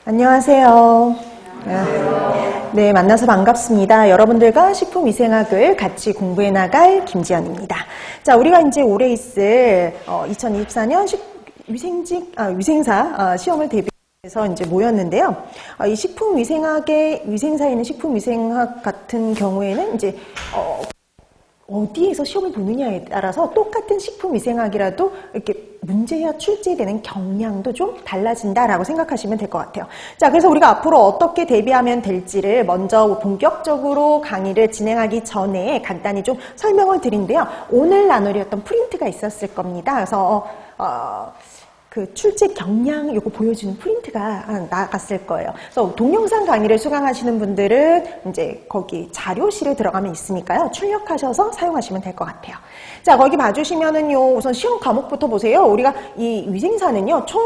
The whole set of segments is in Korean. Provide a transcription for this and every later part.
안녕하세요. 네, 만나서 반갑습니다. 여러분들과 식품위생학을 같이 공부해 나갈 김지연입니다. 자, 우리가 이제 올해 있을 2024년 위생사 시험을 대비해서 이제 모였는데요. 이 식품위생학의 위생사에 있는 식품위생학 같은 경우에는 이제 어디에서 시험을 보느냐에 따라서 똑같은 식품위생학이라도 이렇게 문제가 출제되는 경향도 좀 달라진다라고 생각하시면 될 것 같아요. 자, 그래서 우리가 앞으로 어떻게 대비하면 될지를 먼저 본격적으로 강의를 진행하기 전에 간단히 좀 설명을 드린데요. 오늘 나누려던 프린트가 있었을 겁니다. 그래서 그 출제 경향 요거 보여주는 프린트가 나갔을 거예요. 그래서 동영상 강의를 수강하시는 분들은 이제 거기 자료실에 들어가면 있으니까요. 출력하셔서 사용하시면 될 것 같아요. 자, 거기 봐주시면은요. 우선 시험 과목부터 보세요. 우리가 이 위생사는요. 총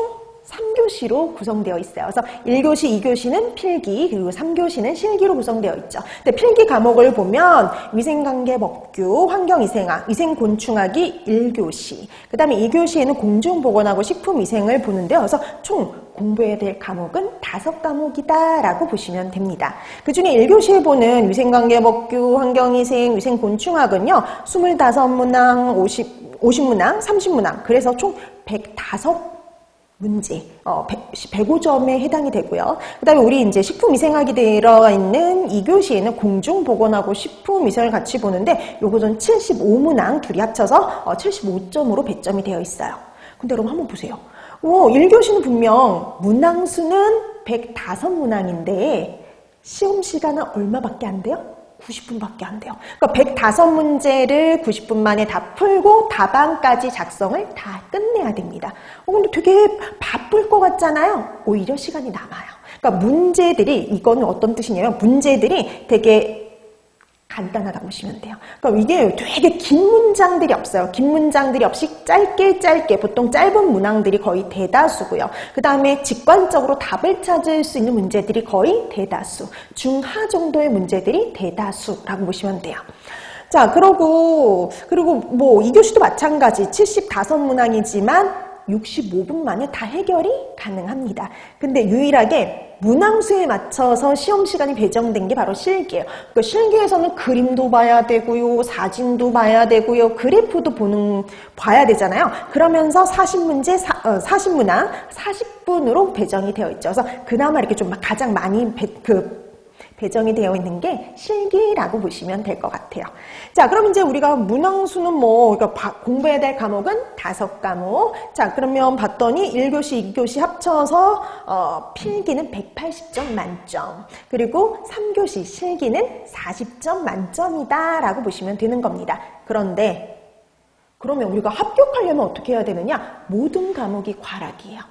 3교시로 구성되어 있어요. 그래서 1교시, 2교시는 필기, 그리고 3교시는 실기로 구성되어 있죠. 근데 필기 과목을 보면 위생관계법규, 환경위생학, 위생곤충학이 1교시, 그 다음에 2교시에는 공중보건하고 식품위생을 보는데요. 그래서 총 공부해야 될 과목은 5과목이다 라고 보시면 됩니다. 그 중에 1교시에 보는 위생관계법규, 환경위생, 위생곤충학은요. 25문항, 50문항, 30문항, 그래서 총 105 문제, 105점에 해당이 되고요. 그 다음에 우리 이제 식품위생학이 들어있는 2교시에는 공중보건하고 식품위생을 같이 보는데 요거는 75문항 둘이 합쳐서 75점으로 배점이 되어 있어요. 근데 여러분 한번 보세요. 1교시는 분명 문항수는 105문항인데 시험 시간은 얼마밖에 안 돼요? 90분밖에 안 돼요. 그러니까 105문제를 90분 만에 다 풀고 답안까지 작성을 다 끝내야 됩니다. 근데 되게 바쁠 것 같잖아요. 오히려 시간이 남아요. 그러니까 문제들이, 이거는 어떤 뜻이냐면 문제들이 되게 간단하다고 보시면 돼요. 그러니까 이게 되게 긴 문장들이 없어요. 긴 문장들이 없이 짧게 보통 짧은 문항들이 거의 대다수고요. 그 다음에 직관적으로 답을 찾을 수 있는 문제들이 거의 대다수, 중하 정도의 문제들이 대다수라고 보시면 돼요. 자, 그리고 뭐 2교시도 마찬가지 75문항이지만 65분 만에 다 해결이 가능합니다. 근데 유일하게 문항수에 맞춰서 시험 시간이 배정된 게 바로 실기예요. 그러니까 실기에서는 그림도 봐야 되고요, 사진도 봐야 되고요, 그래프도 봐야 되잖아요. 그러면서 40문항 40분으로 배정이 되어 있죠. 그래서 그나마 이렇게 좀 가장 많이 배정이 되어 있는 게 실기라고 보시면 될 것 같아요. 자, 그럼 이제 우리가 문항수는 그러니까 공부해야 될 과목은 5과목. 자, 그러면 봤더니 1교시, 2교시 합쳐서 필기는 180점 만점. 그리고 3교시 실기는 40점 만점이다 라고 보시면 되는 겁니다. 그런데 그러면 우리가 합격하려면 어떻게 해야 되느냐? 모든 과목이 과락이에요.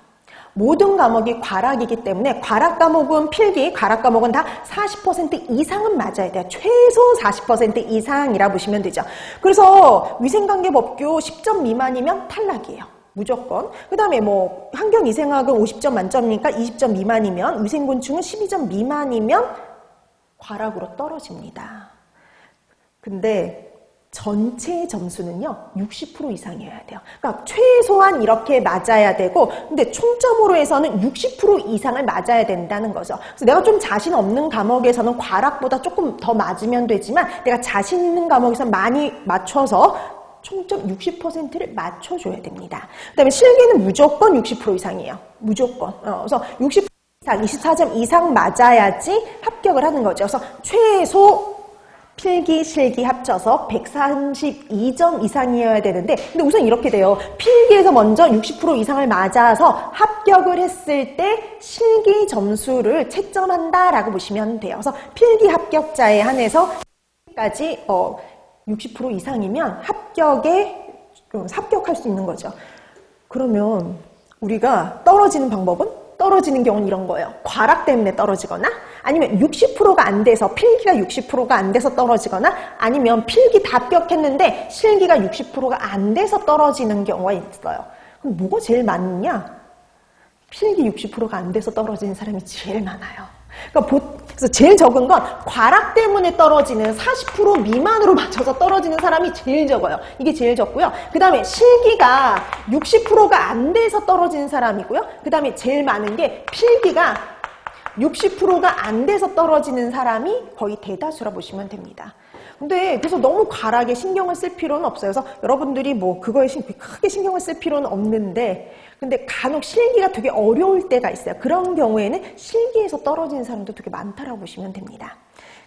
모든 과목이 과락이기 때문에 과락 과목은 필기, 과락 과목은 다 40% 이상은 맞아야 돼요. 최소 40% 이상이라 보시면 되죠. 그래서 위생관계법규 10점 미만이면 탈락이에요. 무조건. 그 다음에 뭐 환경위생학은 50점 만점이니까 20점 미만이면, 위생곤충은 12점 미만이면 과락으로 떨어집니다. 근데 전체 점수는요 60% 이상이어야 돼요. 그러니까 최소한 이렇게 맞아야 되고, 근데 총점으로 해서는 60% 이상을 맞아야 된다는 거죠. 그래서 내가 좀 자신 없는 과목에서는 과락보다 조금 더 맞으면 되지만, 내가 자신 있는 과목에서 많이 맞춰서 총점 60%를 맞춰줘야 됩니다. 그 다음에 실기는 무조건 60% 이상이에요. 무조건. 그래서 60% 이상, 24점 이상 맞아야지 합격을 하는 거죠. 그래서 최소 필기, 실기 합쳐서 132점 이상이어야 되는데, 근데 우선 이렇게 돼요. 필기에서 먼저 60% 이상을 맞아서 합격을 했을 때 실기 점수를 채점한다라고 보시면 돼요. 그래서 필기 합격자에 한해서 까지 60% 이상이면 합격할 수 있는 거죠. 그러면 우리가 떨어지는 방법은? 떨어지는 경우는 이런 거예요. 과락 때문에 떨어지거나, 아니면 60%가 안 돼서, 필기가 60%가 안 돼서 떨어지거나, 아니면 필기 다 합격했는데 실기가 60%가 안 돼서 떨어지는 경우가 있어요. 그럼 뭐가 제일 많냐? 필기 60%가 안 돼서 떨어지는 사람이 제일 많아요. 그래서 제일 적은 건 과락 때문에 떨어지는 40% 미만으로 맞춰서 떨어지는 사람이 제일 적어요. 이게 제일 적고요. 그 다음에 실기가 60%가 안 돼서 떨어지는 사람이고요. 그 다음에 제일 많은 게 필기가 60%가 안 돼서 떨어지는 사람이 거의 대다수라 보시면 됩니다. 근데 그래서 너무 과하게 신경을 쓸 필요는 없어요. 그래서 여러분들이 뭐 그거에 크게 신경을 쓸 필요는 없는데, 근데 간혹 실기가 되게 어려울 때가 있어요. 그런 경우에는 실기에서 떨어지는 사람도 되게 많다라고 보시면 됩니다.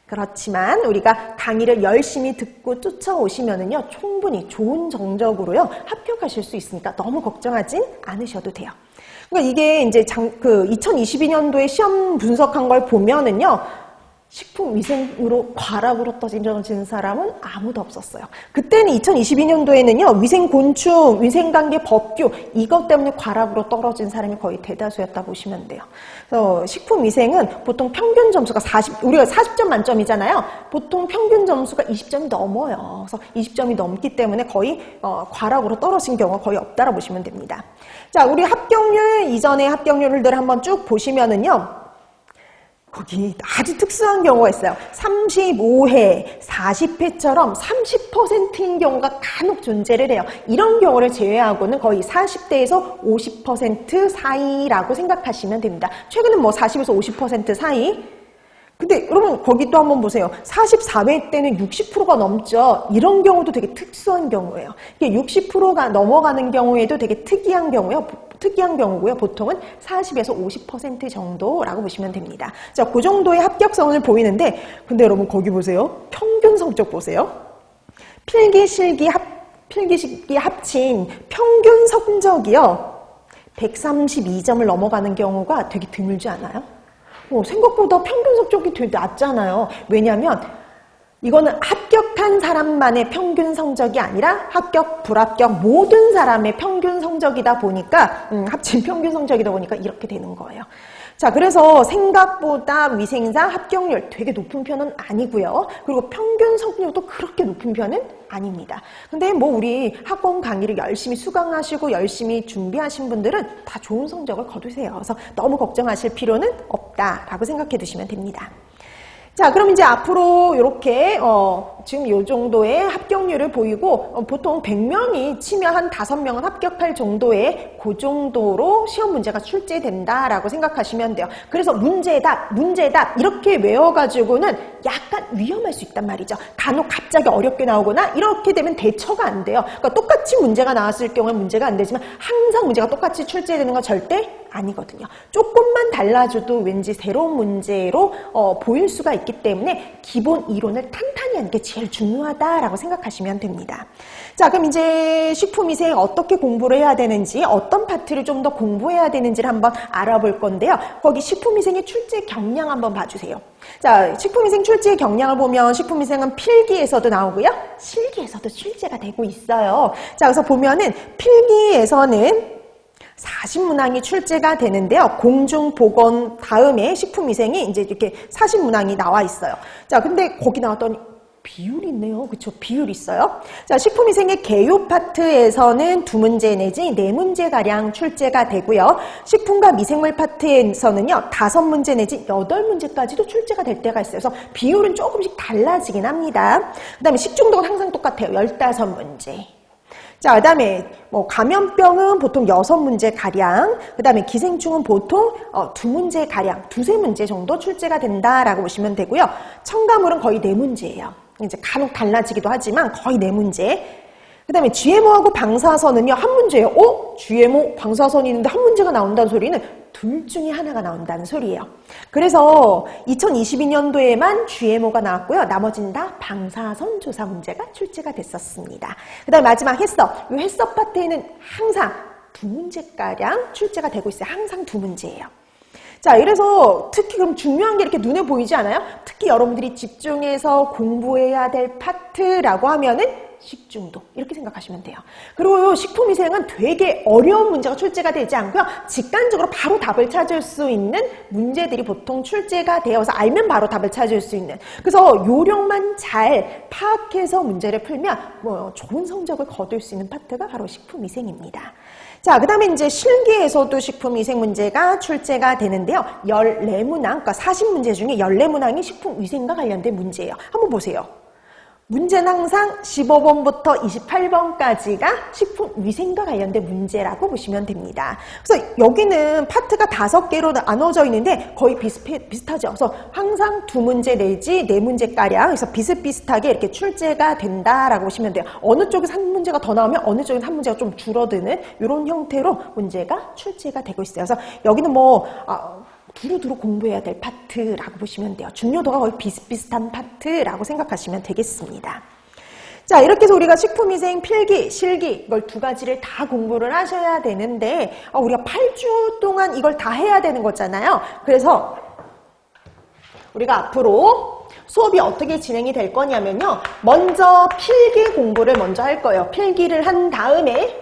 그렇지만 우리가 강의를 열심히 듣고 쫓아오시면은요, 충분히 좋은 정적으로요 합격하실 수 있으니까 너무 걱정하진 않으셔도 돼요. 그러니까 이게 이제 2022년도에 시험 분석한 걸 보면은요, 식품위생으로 과락으로 떨어지는 사람은 아무도 없었어요. 그때는 2022년도에는요, 위생곤충, 위생관계 법규 이것 때문에 과락으로 떨어진 사람이 거의 대다수였다 보시면 돼요. 그래서 식품위생은 보통 평균 점수가 우리가 40점 만점이잖아요. 보통 평균 점수가 20점이 넘어요. 그래서 20점이 넘기 때문에 거의 과락으로 떨어진 경우가 거의 없다라 보시면 됩니다. 자, 우리 합격률, 이전의 합격률들을 한번 쭉 보시면은요, 거기 아주 특수한 경우가 있어요. 35회, 40회처럼 30%인 경우가 간혹 존재를 해요. 이런 경우를 제외하고는 거의 40대에서 50% 사이라고 생각하시면 됩니다. 최근은 뭐 40에서 50% 사이. 근데 여러분 거기 또 한번 보세요. 44회 때는 60%가 넘죠. 이런 경우도 되게 특수한 경우예요. 이게 60%가 넘어가는 경우에도 되게 특이한 경우고요. 보통은 40에서 50% 정도라고 보시면 됩니다. 자, 그 정도의 합격성을 보이는데, 근데 여러분 거기 보세요. 평균 성적 보세요. 필기, 실기, 합친 평균 성적이요. 132점을 넘어가는 경우가 되게 드물지 않아요? 생각보다 평균 성적이 되게 낮잖아요. 왜냐하면 이거는 합격한 사람만의 평균 성적이 아니라 합격, 불합격 모든 사람의 평균 성적이다 보니까 합친 평균 성적이다 보니까 이렇게 되는 거예요. 자, 그래서 생각보다 위생사 합격률 되게 높은 편은 아니고요. 그리고 평균 성적도 그렇게 높은 편은 아닙니다. 근데 뭐 우리 학원 강의를 열심히 수강하시고 열심히 준비하신 분들은 다 좋은 성적을 거두세요. 그래서 너무 걱정하실 필요는 없다라고 생각해 두시면 됩니다. 자, 그럼 이제 앞으로 이렇게 지금 이 정도의 합격률을 보이고 보통 100명이 치면 한 5명은 합격할 정도의 그 정도로 시험 문제가 출제된다라고 생각하시면 돼요. 그래서 문제답 이렇게 외워가지고는 약간 위험할 수 있단 말이죠. 간혹 갑자기 어렵게 나오거나 이렇게 되면 대처가 안 돼요. 그러니까 똑같이 문제가 나왔을 경우에 문제가 안 되지만 항상 문제가 똑같이 출제되는 건 절대 아니거든요. 조금만 달라져도 왠지 새로운 문제로 보일 수가 있기 때문에 기본 이론을 탄탄히 하는 게 제일 중요하다라고 생각하시면 됩니다. 자, 그럼 이제 식품위생 어떻게 공부를 해야 되는지, 어떤 파트를 좀 더 공부해야 되는지를 한번 알아볼 건데요. 거기 식품위생의 출제 경량 한번 봐주세요. 자, 식품위생 출제 경량을 보면 식품위생은 필기에서도 나오고요. 실기에서도 출제가 되고 있어요. 자, 그래서 보면은 필기에서는 40문항이 출제가 되는데요. 공중보건 다음에 식품위생이 이제 이렇게 40문항이 나와 있어요. 자, 근데 거기 나왔더니 비율이 있네요. 그쵸? 비율이 있어요. 자, 식품위생의 개요 파트에서는 2문제 내지 4문제가량 출제가 되고요. 식품과 미생물 파트에서는요, 5문제 내지 8문제까지도 출제가 될 때가 있어요. 그래서 비율은 조금씩 달라지긴 합니다. 그 다음에 식중독은 항상 똑같아요. 15문제. 자, 그 다음에 감염병은 보통 6문제가량, 그 다음에 기생충은 보통 2문제가량, 2~3문제 정도 출제가 된다라고 보시면 되고요. 첨가물은 거의 4문제예요. 이제 간혹 달라지기도 하지만 거의 4문제. 그 다음에 GMO하고 방사선은요, 한 문제예요. GMO, 방사선이 있는데 한 문제가 나온다는 소리는 둘 중에 하나가 나온다는 소리예요. 그래서 2022년도에만 GMO가 나왔고요. 나머지는 다 방사선 조사 문제가 출제가 됐었습니다. 그 다음에 마지막 해썹. 이 해썹 파트에는 항상 2문제가량 출제가 되고 있어요. 항상 2문제예요. 자, 이래서 특히 그럼 중요한 게 이렇게 눈에 보이지 않아요? 특히 여러분들이 집중해서 공부해야 될 파트라고 하면은 식중독 이렇게 생각하시면 돼요. 그리고 식품위생은 되게 어려운 문제가 출제가 되지 않고요. 직관적으로 바로 답을 찾을 수 있는 문제들이 보통 출제가 되어서 알면 바로 답을 찾을 수 있는, 그래서 요령만 잘 파악해서 문제를 풀면 좋은 성적을 거둘 수 있는 파트가 바로 식품위생입니다. 자, 그 다음에 이제 실기에서도 식품위생 문제가 출제가 되는데요. 14문항, 그러니까 40문제 중에 14문항이 식품위생과 관련된 문제예요. 한번 보세요. 문제는 항상 15번부터 28번까지가 식품위생과 관련된 문제라고 보시면 됩니다. 그래서 여기는 파트가 5개로 나눠져 있는데 거의 비슷하죠. 그래서 항상 2문제 내지 4문제가량 그래서 비슷비슷하게 이렇게 출제가 된다라고 보시면 돼요. 어느 쪽에서 한 문제가 더 나오면 어느 쪽에서 한 문제가 좀 줄어드는 이런 형태로 문제가 출제가 되고 있어요. 그래서 여기는 두루두루 공부해야 될 파트라고 보시면 돼요. 중요도가 거의 비슷비슷한 파트라고 생각하시면 되겠습니다. 자, 이렇게 해서 우리가 식품위생 필기, 실기 이걸 2가지를 다 공부를 하셔야 되는데 우리가 8주 동안 이걸 다 해야 되는 거잖아요. 그래서 우리가 앞으로 수업이 어떻게 진행이 될 거냐면요. 먼저 필기 공부를 먼저 할 거예요. 필기를 한 다음에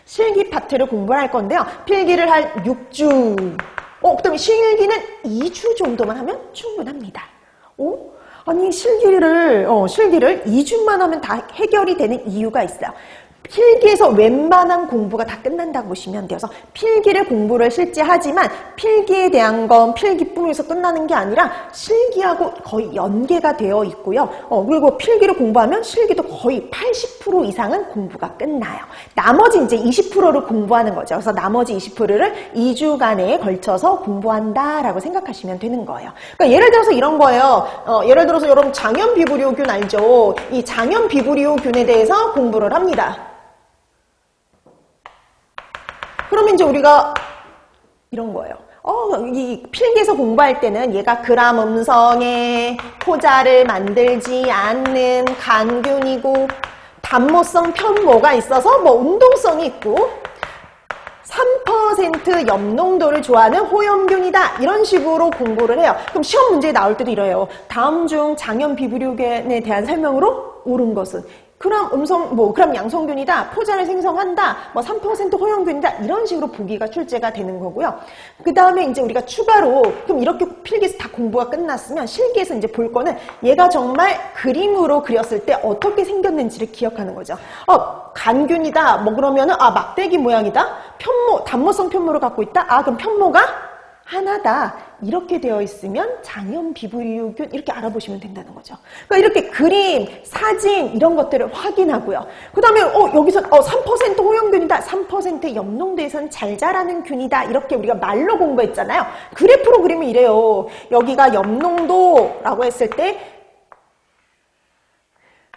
실기 파트를 공부를 할 건데요. 필기를 한 6주. 그다음에 실기는 2주 정도만 하면 충분합니다. 아니 실기를 2주만 하면 다 해결이 되는 이유가 있어요. 필기에서 웬만한 공부가 다 끝난다고 보시면 돼요. 그래서 필기를 공부를 실제 하지만 필기에 대한 건 필기뿐에서 끝나는 게 아니라 실기하고 거의 연계가 되어 있고요. 그리고 필기를 공부하면 실기도 거의 80% 이상은 공부가 끝나요. 나머지 이제 20%를 공부하는 거죠. 그래서 나머지 20%를 2주간에 걸쳐서 공부한다라고 생각하시면 되는 거예요. 그러니까 예를 들어서 이런 거예요. 예를 들어서 여러분 장염비브리오균 알죠? 이 장염비브리오균에 대해서 공부를 합니다. 그러면 이제 우리가 이런 거예요. 이 필기에서 공부할 때는 얘가 그람 음성의 포자를 만들지 않는 간균이고 단모성 편모가 있어서 운동성이 있고 3% 염농도를 좋아하는 호염균이다. 이런 식으로 공부를 해요. 그럼 시험 문제에 나올 때도 이래요. 다음 중 장염비브리오균에 대한 설명으로 옳은 것은 그람 양성균이다, 포자를 생성한다, 3% 호염균이다, 이런 식으로 보기가 출제가 되는 거고요. 그 다음에 이제 우리가 추가로, 그럼 이렇게 필기에서 다 공부가 끝났으면 실기에서 이제 볼 거는 얘가 정말 그림으로 그렸을 때 어떻게 생겼는지를 기억하는 거죠. 간균이다, 그러면은, 막대기 모양이다, 단모성 편모를 갖고 있다, 그럼 편모가 하나다. 이렇게 되어 있으면 장염비브리오균 이렇게 알아보시면 된다는 거죠. 그러니까 이렇게 그림, 사진 이런 것들을 확인하고요. 그 다음에 여기서 3% 호염균이다. 3% 염농도에서는 잘 자라는 균이다. 이렇게 우리가 말로 공부했잖아요. 그래프로 그리면 이래요. 여기가 염농도라고 했을 때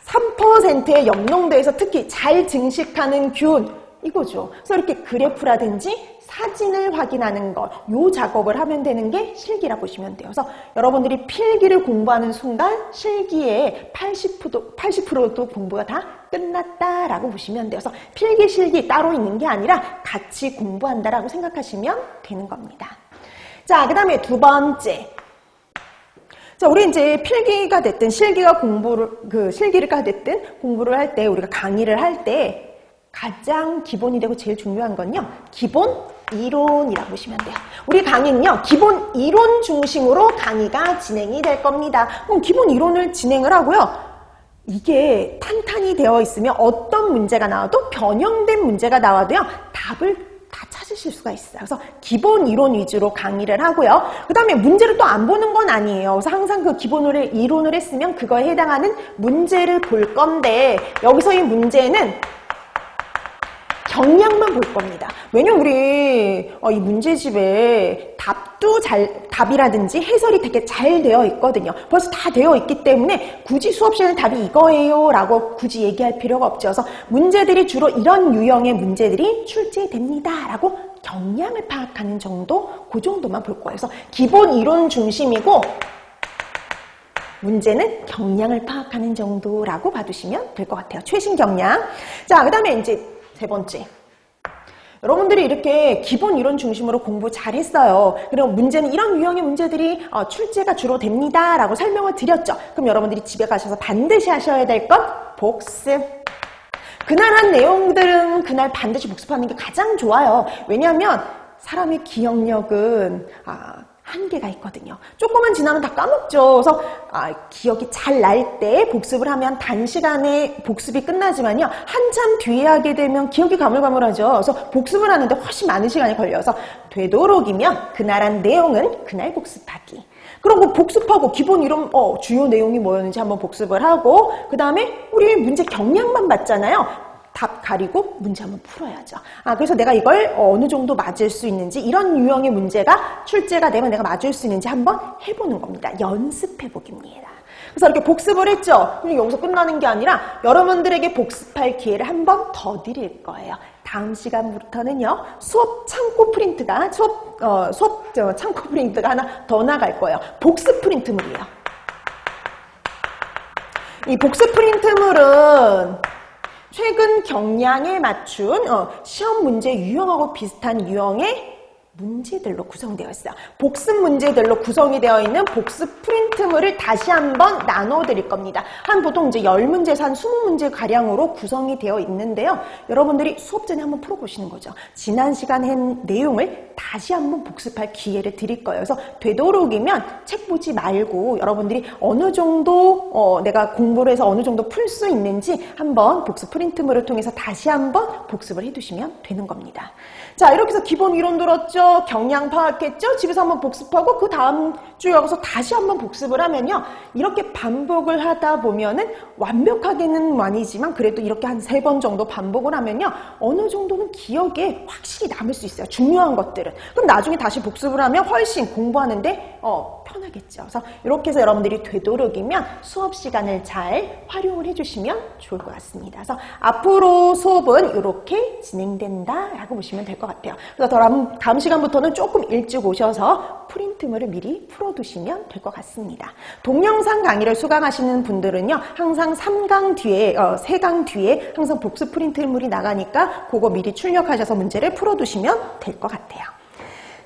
3%의 염농도에서 특히 잘 증식하는 균 이거죠. 그래서 이렇게 그래프라든지 사진을 확인하는 것, 요 작업을 하면 되는 게 실기라 보시면 돼요. 그래서 여러분들이 필기를 공부하는 순간 실기의 80%도 공부가 다 끝났다라고 보시면 돼요. 그래서 필기, 실기 따로 있는 게 아니라 같이 공부한다라고 생각하시면 되는 겁니다. 자, 그 다음에 2번째. 자, 우리 이제 필기가 됐든 실기가 실기가 됐든 공부를 할 때 우리가 강의를 할 때 가장 기본이 되고 제일 중요한 건요. 기본 이론이라고 보시면 돼요. 우리 강의는요. 기본 이론 중심으로 강의가 진행이 될 겁니다. 그럼 기본 이론을 진행을 하고요. 이게 탄탄히 되어 있으면 어떤 문제가 나와도 변형된 문제가 나와도요. 답을 다 찾으실 수가 있어요. 그래서 기본 이론 위주로 강의를 하고요. 그 다음에 문제를 또 안 보는 건 아니에요. 그래서 항상 그 기본으로 이론을 했으면 그거에 해당하는 문제를 볼 건데 여기서 이 문제는 경향만 볼 겁니다. 왜냐면 우리 이 문제집에 답이라든지 해설이 되게 잘 되어 있거든요. 벌써 다 되어 있기 때문에 굳이 수업 시간에 답이 이거예요 라고 굳이 얘기할 필요가 없죠. 그래서 문제들이 주로 이런 유형의 문제들이 출제됩니다 라고 경향을 파악하는 정도, 그 정도만 볼 거예요. 그래서 기본 이론 중심이고 문제는 경향을 파악하는 정도라고 봐두시면 될 것 같아요. 최신 경향. 자, 그 다음에 이제 3번째. 여러분들이 이렇게 기본 이론 중심으로 공부 잘했어요. 그럼 문제는 이런 유형의 문제들이 출제가 주로 됩니다 라고 설명을 드렸죠. 그럼 여러분들이 집에 가셔서 반드시 하셔야 될 건 복습. 그날 한 내용들은 그날 반드시 복습하는 게 가장 좋아요. 왜냐하면 사람의 기억력은 한계가 있거든요. 조금만 지나면 다 까먹죠. 그래서 기억이 잘 날 때 복습을 하면 단시간에 복습이 끝나지만요. 한참 뒤에 하게 되면 기억이 가물가물하죠. 그래서 복습을 하는데 훨씬 많은 시간이 걸려서 되도록이면 그날 한 내용은 그날 복습하기. 그럼 그 복습하고 기본 이론 주요 내용이 뭐였는지 한번 복습을 하고 그 다음에 우리 문제 경량만 봤잖아요. 답 가리고 문제 한번 풀어야죠. 그래서 내가 이걸 어느 정도 맞을 수 있는지 이런 유형의 문제가 출제가 되면 내가 맞을 수 있는지 한번 해보는 겁니다. 연습해보기입니다. 그래서 이렇게 복습을 했죠. 그리고 여기서 끝나는 게 아니라 여러분들에게 복습할 기회를 한 번 더 드릴 거예요. 다음 시간부터는요. 수업 창고 프린트가 창고 프린트가 하나 더 나갈 거예요. 복습 프린트물이에요. 이 복습 프린트물은 최근 경량에 맞춘 시험 문제 유형하고 비슷한 유형의 문제들로 구성되어 있어요. 복습 문제들로 구성이 되어 있는 복습 프린트물을 다시 한번 나눠드릴 겁니다. 보통 이제 10문제에서 한 20문제 가량으로 구성이 되어 있는데요. 여러분들이 수업 전에 한번 풀어보시는 거죠. 지난 시간 한 내용을 다시 한번 복습할 기회를 드릴 거예요. 그래서 되도록이면 책 보지 말고 여러분들이 어느 정도 내가 공부를 해서 어느 정도 풀 수 있는지 한번 복습 프린트물을 통해서 다시 한번 복습을 해두시면 되는 겁니다. 자, 이렇게 해서 기본 이론 들었죠. 경량 파악했죠. 집에서 한번 복습하고 그 다음 주에 와서 다시 한번 복습을 하면요. 이렇게 반복을 하다 보면은 완벽하게는 아니지만 그래도 이렇게 한 3번 정도 반복을 하면요. 어느 정도는 기억에 확실히 남을 수 있어요. 중요한 것들은. 그럼 나중에 다시 복습을 하면 훨씬 공부하는데 편하겠죠. 그래서 이렇게 해서 여러분들이 되도록이면 수업 시간을 잘 활용을 해주시면 좋을 것 같습니다. 그래서 앞으로 수업은 이렇게 진행된다라고 보시면 될 것 같아요. 그래서 다음 시간부터는 조금 일찍 오셔서 프린트물을 미리 풀어두시면 될 것 같습니다. 동영상 강의를 수강하시는 분들은요. 항상 3강 뒤에, 3강 뒤에 항상 복습 프린트물이 나가니까 그거 미리 출력하셔서 문제를 풀어두시면 될 것 같아요.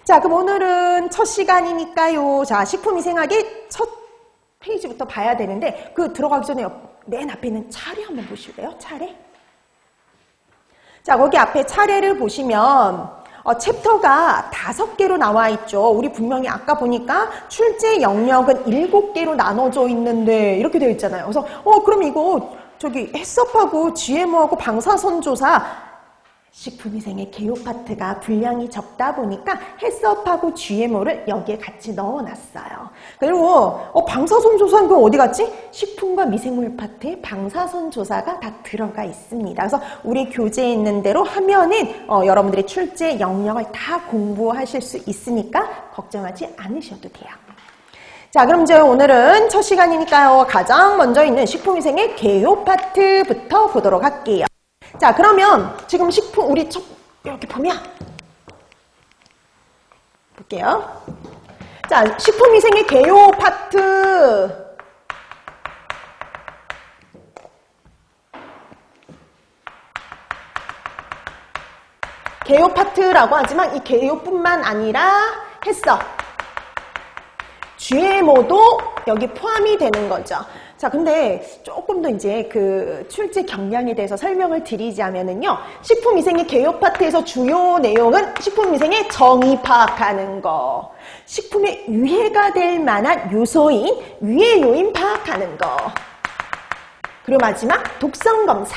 자, 그럼 오늘은 첫 시간이니까요. 자, 식품위생학의 첫 페이지부터 봐야 되는데 들어가기 전에 맨 앞에 있는 차례 한번 보실래요? 차례? 자, 거기 앞에 차례를 보시면 챕터가 5개로 나와 있죠. 우리 분명히 아까 보니까 출제 영역은 7개로 나눠져 있는데 이렇게 되어 있잖아요. 그래서 그럼 이거 해썹하고 GMO하고 방사선조사 식품위생의 개요 파트가 분량이 적다 보니까 해썹하고 GMO를 여기에 같이 넣어놨어요. 그리고 방사선 조사는 그럼 어디 갔지? 식품과 미생물 파트에 방사선 조사가 다 들어가 있습니다. 그래서 우리 교재에 있는 대로 하면은 여러분들의 출제 영역을 다 공부하실 수 있으니까 걱정하지 않으셔도 돼요. 자, 그럼 이제 오늘은 첫 시간이니까요. 가장 먼저 있는 식품위생의 개요 파트부터 보도록 할게요. 자, 그러면 지금 우리 이렇게 보면 볼게요. 자, 식품위생의 개요 파트. 개요 파트라고 하지만 이 개요뿐만 아니라 해썹, GMO도 여기 포함이 되는 거죠. 자, 근데 조금 더 이제 출제 경량에 대해서 설명을 드리자면은요. 식품위생의 개요 파트에서 주요 내용은 식품위생의 정의 파악하는 거, 식품에 유해가 될 만한 요소인 유해 요인 파악하는 거, 그리고 마지막 독성 검사.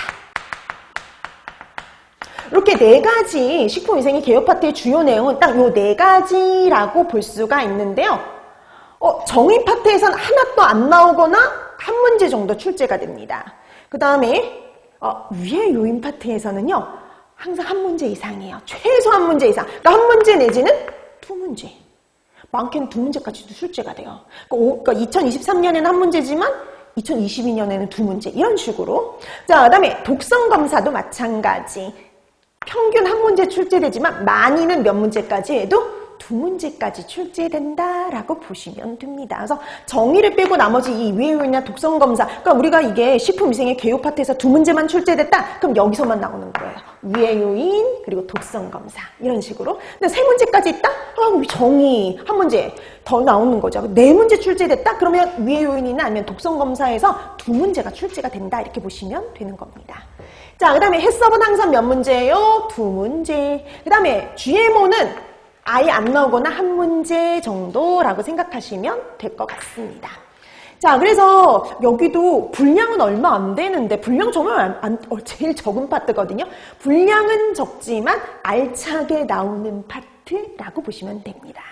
이렇게 4가지 식품위생의 개요 파트의 주요 내용은 딱 요 4가지라고 볼 수가 있는데요. 정의 파트에서는 하나도 안 나오거나 한 문제 정도 출제가 됩니다. 그 다음에 유해 요인 파트에서는요. 항상 한 문제 이상이에요. 최소 한 문제 이상. 그러니까 한 문제 내지는 2문제. 많게는 2문제까지도 출제가 돼요. 그러니까 2023년에는 한 문제지만 2022년에는 2문제. 이런 식으로. 자, 그 다음에 독성 검사도 마찬가지. 평균 한 문제 출제되지만 많이는 몇 문제까지 해도 2문제까지 출제된다라고 보시면 됩니다. 그래서 정의를 빼고 나머지 이 유해 요인이나 독성 검사, 그러니까 우리가 이게 식품위생의 개요 파트에서 2문제만 출제됐다? 그럼 여기서만 나오는 거예요. 유해 요인 그리고 독성 검사 이런 식으로. 근데 3문제까지 있다? 정의 한 문제 더 나오는 거죠. 4문제 출제됐다? 그러면 유해 요인이나 아니면 독성 검사에서 2문제가 출제가 된다 이렇게 보시면 되는 겁니다. 자, 그 다음에 해썹은 항상 몇 문제예요? 2문제. 그 다음에 GMO는 아예 안 나오거나 한 문제 정도라고 생각하시면 될 것 같습니다. 자, 그래서 여기도 분량은 얼마 안 되는데 분량 정말 제일 적은 파트거든요. 분량은 적지만 알차게 나오는 파트라고 보시면 됩니다.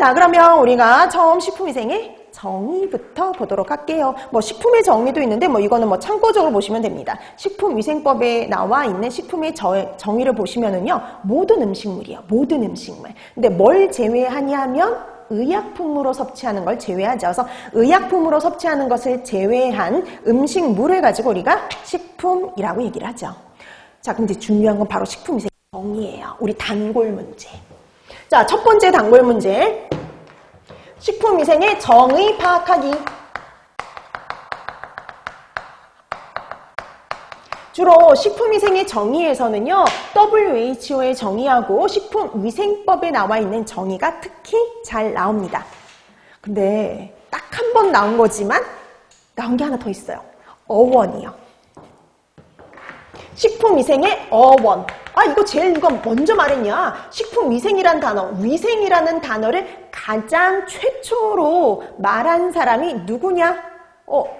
자, 그러면 우리가 처음 식품위생의 정의부터 보도록 할게요. 뭐 식품의 정의도 있는데 뭐 이거는 뭐 참고적으로 보시면 됩니다. 식품위생법에 나와 있는 식품의 정의를 보시면은요. 모든 음식물이요. 모든 음식물. 근데 뭘 제외하냐면 의약품으로 섭취하는 걸 제외하죠. 그래서 의약품으로 섭취하는 것을 제외한 음식물을 가지고 우리가 식품이라고 얘기를 하죠. 자, 그럼 이제 중요한 건 바로 식품위생 정의예요. 우리 단골 문제. 자, 첫 번째 단골 문제. 식품위생의 정의 파악하기. 주로 식품위생의 정의에서는요. WHO의 정의하고 식품위생법에 나와 있는 정의가 특히 잘 나옵니다. 근데 딱 한 번 나온 거지만 나온 게 하나 더 있어요. 어원이요. 식품위생의 어원. 아, 이거 제일 누가 먼저 말했냐? 식품위생이란 단어, 위생이라는 단어를 가장 최초로 말한 사람이 누구냐?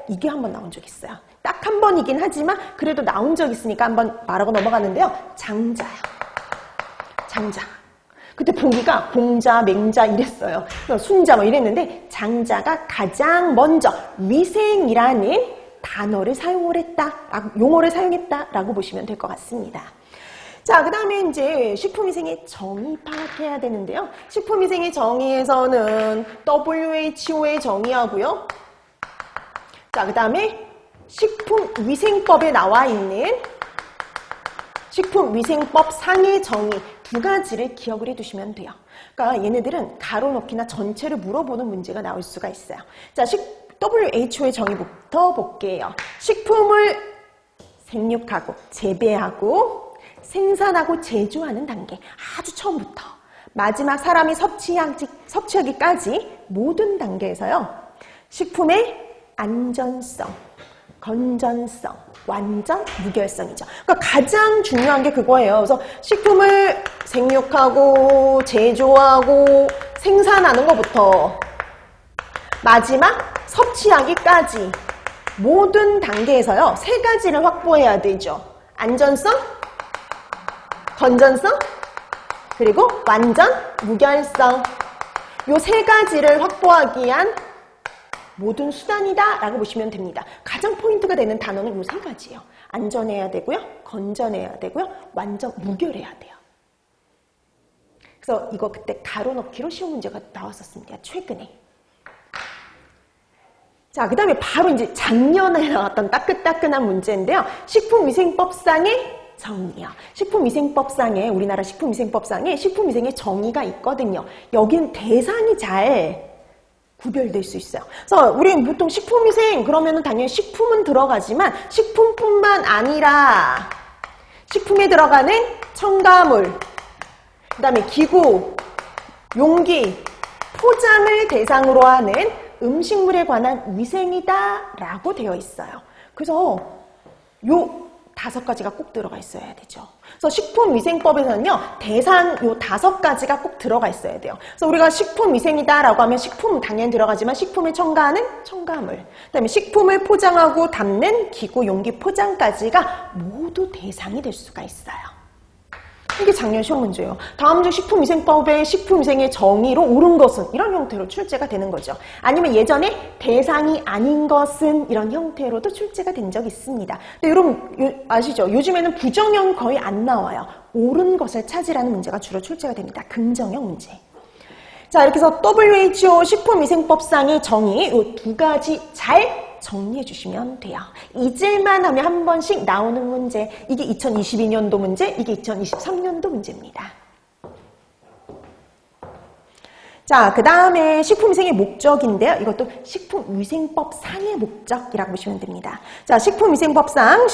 이게 한번 나온 적 있어요. 딱 한 번이긴 하지만 그래도 나온 적 있으니까 한번 말하고 넘어가는데요. 장자요. 장자. 그때 보기가 공자, 맹자 이랬어요. 순자 뭐 이랬는데 장자가 가장 먼저 위생이라는 단어를 사용을 했다, 용어를 사용했다라고 보시면 될 것 같습니다. 자, 그 다음에 이제 식품위생의 정의 파악해야 되는데요. 식품위생의 정의에서는 WHO의 정의하고요. 자, 그 다음에 식품위생법에 나와 있는 식품위생법 상의 정의 두 가지를 기억을 해두시면 돼요. 그러니까 얘네들은 가로놓기나 전체를 물어보는 문제가 나올 수가 있어요. 자, WHO의 정의부터 볼게요. 식품을 생육하고 재배하고 생산하고 제조하는 단계, 아주 처음부터 마지막 사람이 섭취하기까지 모든 단계에서요. 식품의 안전성, 건전성, 완전 무결성이죠. 그러니까 가장 중요한 게 그거예요. 그래서 식품을 생육하고 제조하고 생산하는 것부터 마지막 섭취하기까지 모든 단계에서요. 세 가지를 확보해야 되죠. 안전성, 건전성, 그리고 완전 무결성. 요 세 가지를 확보하기 위한 모든 수단이다 라고 보시면 됩니다. 가장 포인트가 되는 단어는 요 세 가지예요. 안전해야 되고요. 건전해야 되고요. 완전 무결해야 돼요. 그래서 이거 그때 가로넣기로 쉬운 문제가 나왔었습니다. 최근에. 자, 그 다음에 바로 이제 작년에 나왔던 따끈따끈한 문제인데요. 식품위생법상의 정의요. 식품위생법상에, 우리나라 식품위생법상에 식품위생의 정의가 있거든요. 여기는 대상이 잘 구별될 수 있어요. 그래서 우리는 보통 식품위생 그러면은 당연히 식품은 들어가지만 식품뿐만 아니라 식품에 들어가는 첨가물, 그 다음에 기구, 용기, 포장을 대상으로 하는 음식물에 관한 위생이다 라고 되어 있어요. 그래서 요 5가지가 꼭 들어가 있어야 되죠. 그래서 식품위생법에서는요, 대상 요 5가지가 꼭 들어가 있어야 돼요. 그래서 우리가 식품위생이다 라고 하면 식품은 당연히 들어가지만 식품에 첨가하는 첨가물, 그 다음에 식품을 포장하고 담는 기구, 용기, 포장까지가 모두 대상이 될 수가 있어요. 이게 작년 시험 문제예요. 다음 주 식품위생법의 식품위생의 정의로 옳은 것은 이런 형태로 출제가 되는 거죠. 아니면 예전에 대상이 아닌 것은 이런 형태로도 출제가 된 적이 있습니다. 근데 여러분 아시죠? 요즘에는 부정형 거의 안 나와요. 옳은 것을 찾으라는 문제가 주로 출제가 됩니다. 긍정형 문제. 자, 이렇게 해서 WHO 식품위생법상의 정의 이 2가지 잘 정리해 주시면 돼요. 잊을만 하면 한 번씩 나오는 문제. 이게 2022년도 문제, 이게 2023년도 문제입니다. 자, 그 다음에 식품위생의 목적인데요. 이것도 식품위생법상의 목적이라고 보시면 됩니다. 자, 식품위생법상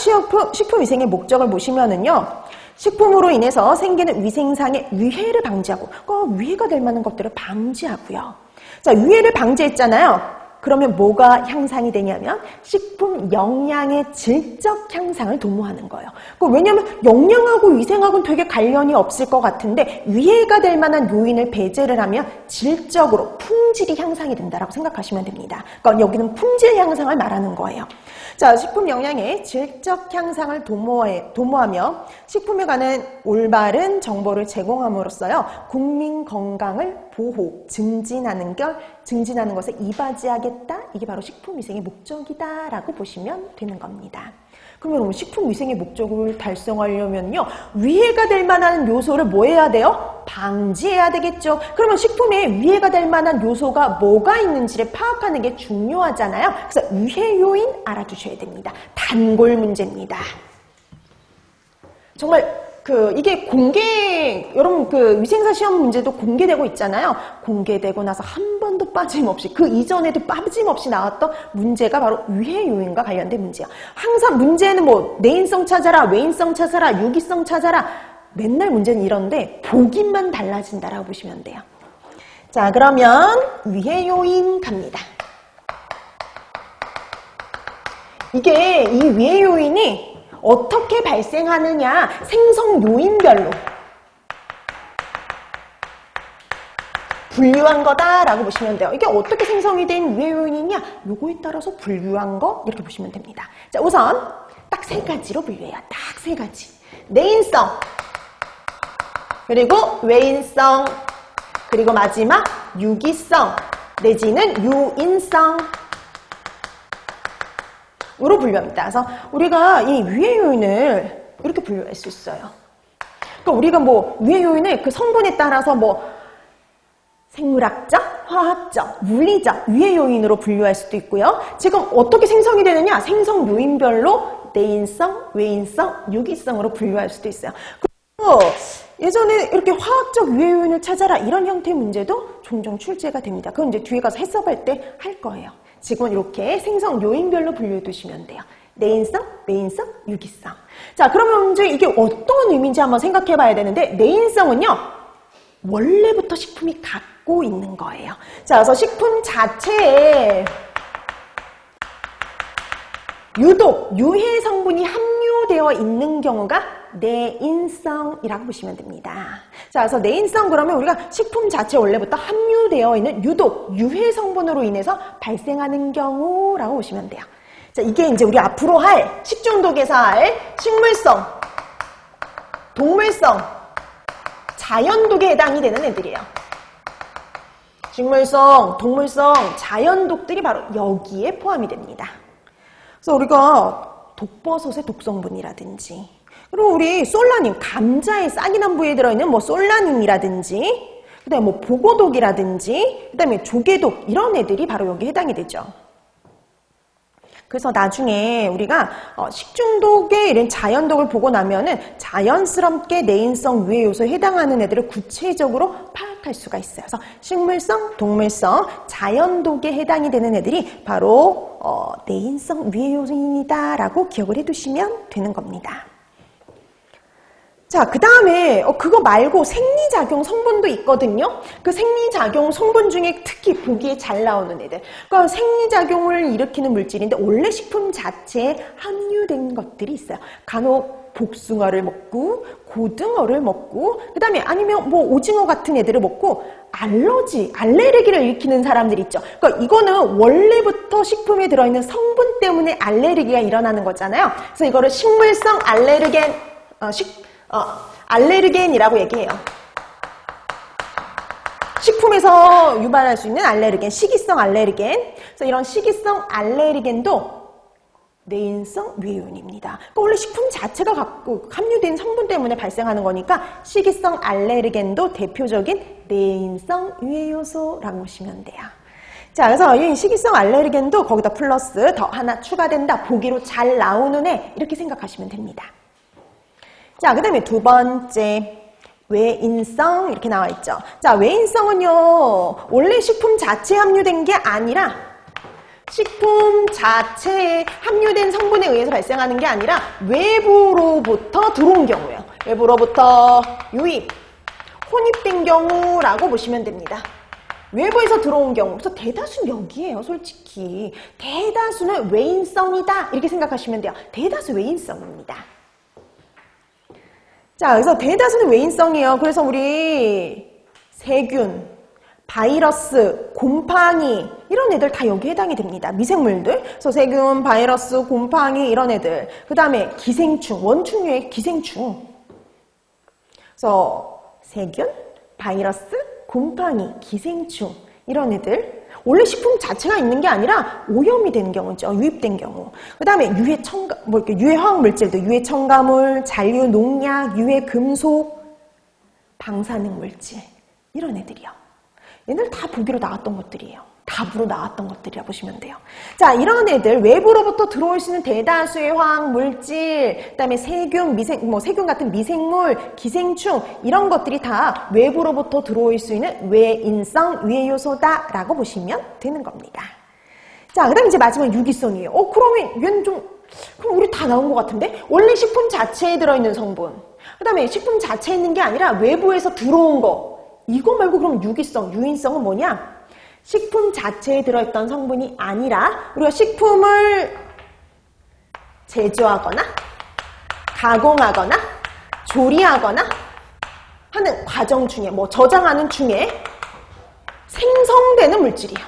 식품위생의 목적을 보시면은요. 식품으로 인해서 생기는 위생상의 위해를 방지하고, 위해가 될 만한 것들을 방지하고요. 자, 위해를 방지했잖아요. 그러면 뭐가 향상이 되냐면 식품 영양의 질적 향상을 도모하는 거예요. 왜냐하면 영양하고 위생하고는 되게 관련이 없을 것 같은데 위해가 될 만한 요인을 배제를 하면 질적으로 품질이 향상이 된다라고 생각하시면 됩니다. 그러니까 여기는 품질 향상을 말하는 거예요. 자, 식품 영양의 질적 향상을 도모하며 식품에 관한 올바른 정보를 제공함으로써요, 국민 건강을 보호, 증진하는 것에 이바지하겠다. 이게 바로 식품위생의 목적이다라고 보시면 되는 겁니다. 그러면 식품위생의 목적을 달성하려면요, 위해가 될 만한 요소를 뭐 해야 돼요? 방지해야 되겠죠. 그러면 식품에 위해가 될 만한 요소가 뭐가 있는지를 파악하는 게 중요하잖아요. 그래서 위해 요인 알아두셔야 됩니다. 단골 문제입니다. 정말 이게 여러분 위생사 시험 문제도 공개되고 있잖아요. 공개되고 나서 한 번도 빠짐없이, 그 이전에도 빠짐없이 나왔던 문제가 바로 위해 요인과 관련된 문제예요. 항상 문제는 뭐 내인성 찾아라, 외인성 찾아라, 유기성 찾아라, 맨날 문제는 이런데 보기만 달라진다라고 보시면 돼요. 자, 그러면 위해 요인 갑니다. 이게 이 위해 요인이 어떻게 발생하느냐, 생성 요인별로 분류한 거다라고 보시면 돼요. 이게 어떻게 생성이 된 위해 요인이냐, 요거에 따라서 분류한 거 이렇게 보시면 됩니다. 자, 우선 딱 세 가지로 분류해요. 딱 세 가지. 내인성, 그리고 외인성, 그리고 마지막 유기성 내지는 유인성 으로 분류합니다. 그래서 우리가 이 위해 요인을 이렇게 분류할 수 있어요. 그러니까 우리가 뭐 위해 요인을 그 성분에 따라서 뭐 생물학적, 화학적, 물리적 위해 요인으로 분류할 수도 있고요. 지금 어떻게 생성이 되느냐, 생성 요인별로 내인성, 외인성, 유기성으로 분류할 수도 있어요. 그리고 예전에 이렇게 화학적 위해 요인을 찾아라, 이런 형태의 문제도 종종 출제가 됩니다. 그건 이제 뒤에 가서 해석할 때 할 거예요. 지금은 이렇게 생성 요인별로 분류해 두시면 돼요. 내인성, 외인성, 유기성. 자, 그러면 이제 이게 어떤 의미인지 한번 생각해 봐야 되는데, 내인성은요, 원래부터 식품이 갖고 있는 거예요. 자, 그래서 식품 자체에 유독 유해 성분이 함유되어 있는 경우가 내인성이라고 보시면 됩니다. 자, 그래서 내인성, 그러면 우리가 식품 자체 원래부터 함유되어 있는 유독 유해 성분으로 인해서 발생하는 경우라고 보시면 돼요. 자, 이게 이제 우리 앞으로 할 식중독에서 할 식물성, 동물성, 자연독에 해당이 되는 애들이에요. 식물성, 동물성, 자연독들이 바로 여기에 포함이 됩니다. 그래서 우리가 독버섯의 독성분이라든지, 그리고 우리 솔라닌, 감자의 싹이난 부위에 들어있는 뭐 솔라닌이라든지, 그 다음에 뭐 보고독이라든지, 그 다음에 조개독, 이런 애들이 바로 여기에 해당이 되죠. 그래서 나중에 우리가 식중독의 이런 자연독을 보고 나면은 자연스럽게 내인성 유해 요소에 해당하는 애들을 구체적으로 파악할 수가 있어요. 그래서 식물성, 동물성, 자연독에 해당이 되는 애들이 바로 내인성 유해 요소이다라고 기억을 해두시면 되는 겁니다. 자, 그 다음에 그거 말고 생리작용 성분도 있거든요. 그 생리작용 성분 중에 특히 보기에 잘 나오는 애들, 그러니까 생리작용을 일으키는 물질인데 원래 식품 자체에 함유된 것들이 있어요. 간혹 복숭아를 먹고 고등어를 먹고, 그 다음에 아니면 뭐 오징어 같은 애들을 먹고 알레르기를 일으키는 사람들 있죠. 그러니까 이거는 원래부터 식품에 들어있는 성분 때문에 알레르기가 일어나는 거잖아요. 그래서 이거를 식물성 알레르겐, 알레르겐이라고 얘기해요. 식품에서 유발할 수 있는 알레르겐, 식이성 알레르겐. 그래서 이런 식이성 알레르겐도 내인성 유해 요인입니다. 그러니까 원래 식품 자체가 갖고 함유된 성분 때문에 발생하는 거니까 식이성 알레르겐도 대표적인 내인성 유해 요소라고 보시면 돼요. 자, 그래서 이 식이성 알레르겐도 거기다 플러스 더 하나 추가된다, 보기로 잘 나오는 애, 이렇게 생각하시면 됩니다. 자, 그 다음에 두 번째, 외인성, 이렇게 나와 있죠. 자, 외인성은요, 원래 식품 자체에 함유된 게 아니라, 식품 자체에 함유된 성분에 의해서 발생하는 게 아니라 외부로부터 들어온 경우예요. 외부로부터 유입, 혼입된 경우라고 보시면 됩니다. 외부에서 들어온 경우. 그래서 대다수는 여기에요, 솔직히. 대다수는 외인성이다, 이렇게 생각하시면 돼요. 대다수 외인성입니다. 자, 그래서 대다수는 외인성이에요. 그래서 우리 세균, 바이러스, 곰팡이 이런 애들 다 여기에 해당이 됩니다. 미생물들. 그래서 세균, 바이러스, 곰팡이 이런 애들. 그 다음에 기생충, 원충류의 기생충. 그래서 세균, 바이러스, 곰팡이, 기생충 이런 애들. 원래 식품 자체가 있는 게 아니라 오염이 된 경우죠. 유입된 경우. 그 다음에 유해 첨가, 뭐 이렇게 유해 화학 물질도 유해 첨가물, 잔류 농약, 유해 금속, 방사능 물질 이런 애들이요. 얘들 다 보기로 나왔던 것들이에요. 답으로 나왔던 것들이라 보시면 돼요. 자, 이런 애들 외부로부터 들어올 수 있는 대다수의 화학 물질, 그다음에 세균, 세균 같은 미생물, 기생충 이런 것들이 다 외부로부터 들어올 수 있는 외인성 유해 요소다라고 보시면 되는 겁니다. 자, 그다음 이제 마지막 유기성이에요. 그러면 얘는 그럼 우리 다 나온 것 같은데? 원래 식품 자체에 들어있는 성분, 그다음에 식품 자체에 있는 게 아니라 외부에서 들어온 거. 이거 말고 그럼 유기성, 유인성은 뭐냐? 식품 자체에 들어있던 성분이 아니라 우리가 식품을 제조하거나 가공하거나 조리하거나 하는 과정 중에 저장하는 중에 생성되는 물질이에요.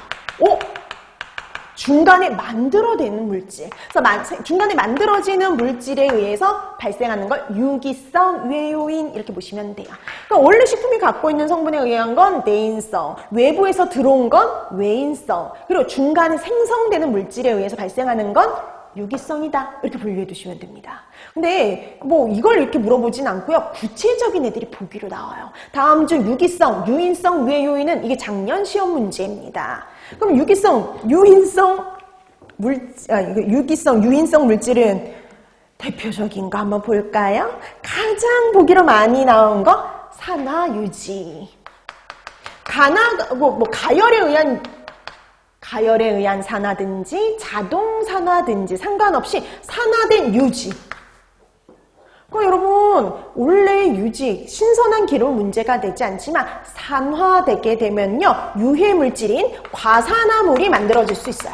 중간에 만들어내는 물질. 그래서 중간에 만들어지는 물질에 의해서 발생하는 걸 유기성, 유해요인 이렇게 보시면 돼요. 그러니까 원래 식품이 갖고 있는 성분에 의한 건 내인성, 외부에서 들어온 건 외인성, 그리고 중간에 생성되는 물질에 의해서 발생하는 건 유기성이다. 이렇게 분류해 두시면 됩니다. 근데 이걸 이렇게 물어보진 않고요. 구체적인 애들이 보기로 나와요. 다음 주 유기성, 유인성, 유해요인은 이게 작년 시험 문제입니다. 그럼 유기성, 유인성 물질은 대표적인 거 한번 볼까요? 가장 보기로 많이 나온 거 산화유지. 가열에 의한 산화든지 자동 산화든지 상관없이 산화된 유지. 그러니까 여러분 원래 유지, 신선한 기름 문제가 되지 않지만 산화되게 되면요 유해 물질인 과산화물이 만들어질 수 있어요.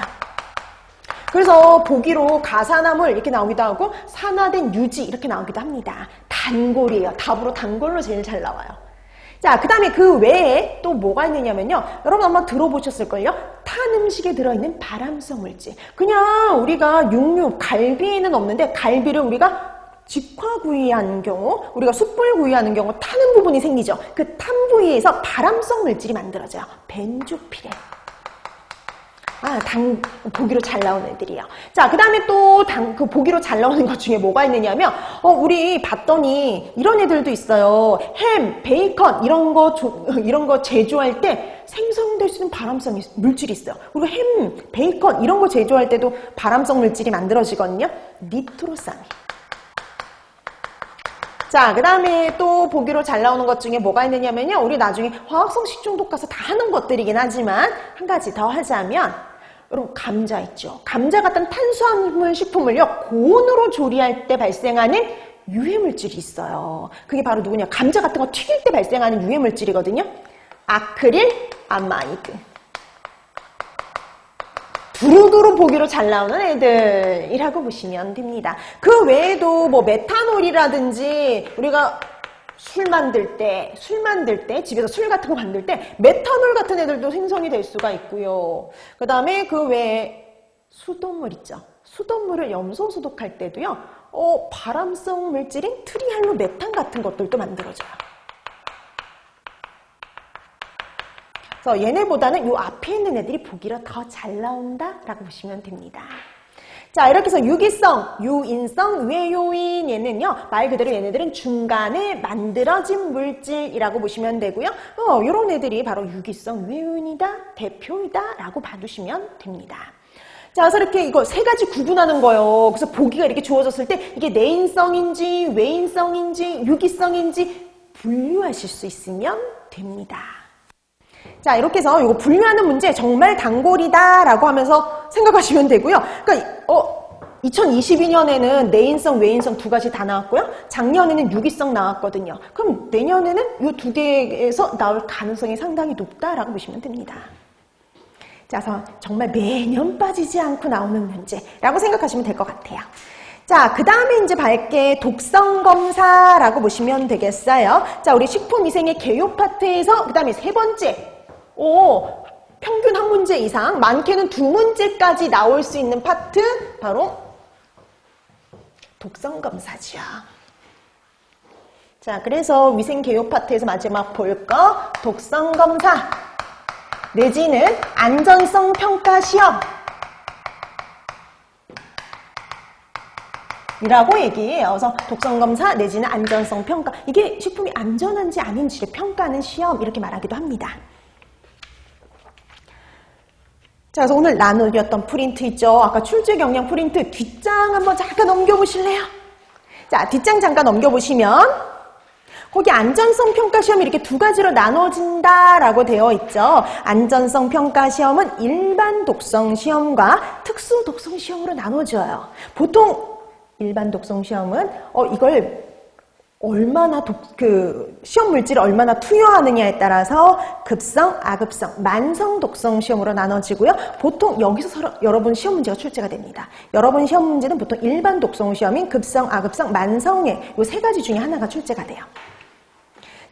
그래서 보기로 가산화물 이렇게 나오기도 하고 산화된 유지 이렇게 나오기도 합니다. 단골이에요. 답으로 단골로 제일 잘 나와요. 자, 그 다음에 그 외에 또 뭐가 있느냐면요. 여러분 아마 들어보셨을걸요? 탄 음식에 들어있는 발암성 물질. 그냥 우리가 육류, 갈비에는 없는데 갈비를 우리가 직화구이하는 경우, 우리가 숯불구이하는 경우 타는 부분이 생기죠. 그 탄 부위에서 발암성 물질이 만들어져요. 벤조피렌. 보기로 잘 나오는 애들이에요. 자, 그 다음에 또 그 보기로 잘 나오는 것 중에 뭐가 있느냐면, 우리 봤더니 이런 애들도 있어요. 햄, 베이컨, 이런 거 제조할 때 생성될 수 있는 발암성 물질이 있어요. 그리고 햄, 베이컨, 이런 거 제조할 때도 발암성 물질이 만들어지거든요. 니트로사민. 자, 그 다음에 또 보기로 잘 나오는 것 중에 뭐가 있느냐면요. 우리 나중에 화학성 식중독 가서 다 하는 것들이긴 하지만 한 가지 더 하자면 여러분 감자 있죠. 감자 같은 탄수화물 식품을요. 고온으로 조리할 때 발생하는 유해물질이 있어요. 그게 바로 누구냐. 감자 같은 거 튀길 때 발생하는 유해물질이거든요. 아크릴 아마이드. 두루두루 보기로 잘 나오는 애들이라고 보시면 됩니다. 그 외에도 메탄올이라든지 우리가 술 만들 때 집에서 술 같은 거 만들 때 메탄올 같은 애들도 생성이 될 수가 있고요. 그 다음에 그 외에 수돗물 있죠. 수돗물을 염소 소독할 때도요. 발암성 물질인 트리할로 메탄 같은 것들도 만들어져요. 그래서 얘네보다는 이 앞에 있는 애들이 보기로 더 잘 나온다라고 보시면 됩니다. 자, 이렇게 해서 유기성, 유인성, 유해요인 얘는요. 말 그대로 얘네들은 중간에 만들어진 물질이라고 보시면 되고요. 이런 애들이 바로 유기성, 유해요인이다, 대표이다라고 봐두시면 됩니다. 자, 그래서 이렇게 이거 세 가지 구분하는 거예요. 그래서 보기가 이렇게 주어졌을 때 이게 내인성인지 외인성인지 유기성인지 분류하실 수 있으면 됩니다. 자, 이렇게 해서 이거 분류하는 문제 정말 단골이다라고 하면서 생각하시면 되고요. 그러니까 2022년에는 내인성, 외인성 두 가지 다 나왔고요. 작년에는 유기성 나왔거든요. 그럼 내년에는 이 두 개에서 나올 가능성이 상당히 높다라고 보시면 됩니다. 자, 그래서 정말 매년 빠지지 않고 나오는 문제라고 생각하시면 될 것 같아요. 자, 그 다음에 이제 밝게 독성검사라고 보시면 되겠어요. 자, 우리 식품위생의 개요 파트에서 그 다음에 세 번째 평균 한 문제 이상, 많게는 두 문제까지 나올 수 있는 파트, 바로 독성검사죠. 자, 그래서 위생개요 파트에서 마지막 볼 거, 독성검사 내지는 안전성 평가 시험 이라고 얘기해요. 그래서 독성검사 내지는 안전성 평가, 이게 식품이 안전한지 아닌지를 평가하는 시험, 이렇게 말하기도 합니다. 자, 그래서 오늘 나눠드렸던 프린트 있죠? 아까 출제 경량 프린트 뒷장 한번 잠깐 넘겨보실래요? 자, 뒷장 잠깐 넘겨보시면 거기 안전성 평가 시험이 이렇게 두 가지로 나눠진다라고 되어 있죠. 안전성 평가 시험은 일반 독성 시험과 특수 독성 시험으로 나눠져요. 보통 일반 독성 시험은 이걸 얼마나 시험 물질을 얼마나 투여하느냐에 따라서 급성, 아급성, 만성 독성 시험으로 나눠지고요. 보통 여기서 여러분 시험 문제가 출제가 됩니다. 여러분 시험 문제는 보통 일반 독성 시험인 급성, 아급성, 만성의 이 세 가지 중에 하나가 출제가 돼요.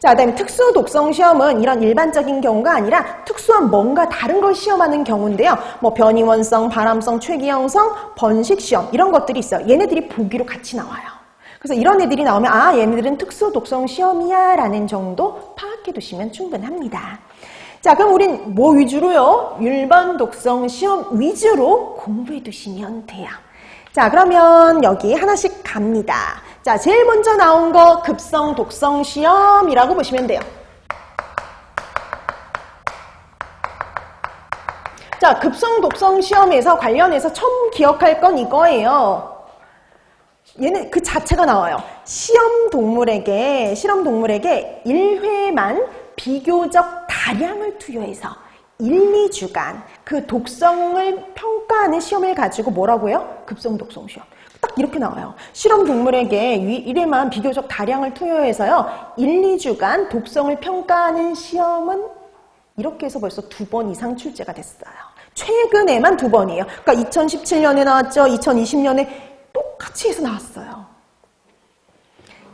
자, 그다음에 특수 독성 시험은 이런 일반적인 경우가 아니라 특수한 뭔가 다른 걸 시험하는 경우인데요. 뭐 변이원성, 발암성, 최기형성, 번식 시험 이런 것들이 있어요. 얘네들이 보기로 같이 나와요. 그래서 이런 애들이 나오면 얘네들은 특수 독성 시험이야 라는 정도 파악해 두시면 충분합니다. 자, 그럼 우린 뭐 위주로요? 일반 독성 시험 위주로 공부해 두시면 돼요. 자, 그러면 여기 하나씩 갑니다. 자, 제일 먼저 나온 거 급성 독성 시험이라고 보시면 돼요. 자, 급성 독성 시험에서 관련해서 처음 기억할 건 이거예요. 얘는 그 자체가 나와요. 실험 동물에게 1회만 비교적 다량을 투여해서 1, 2주간 그 독성을 평가하는 시험을 가지고 뭐라고요? 급성 독성 시험. 딱 이렇게 나와요. 실험 동물에게 1회만 비교적 다량을 투여해서요. 1, 2주간 독성을 평가하는 시험은 이렇게 해서 벌써 2번 이상 출제가 됐어요. 최근에만 2번이에요. 그러니까 2017년에 나왔죠. 2020년에 똑같이 해서 나왔어요.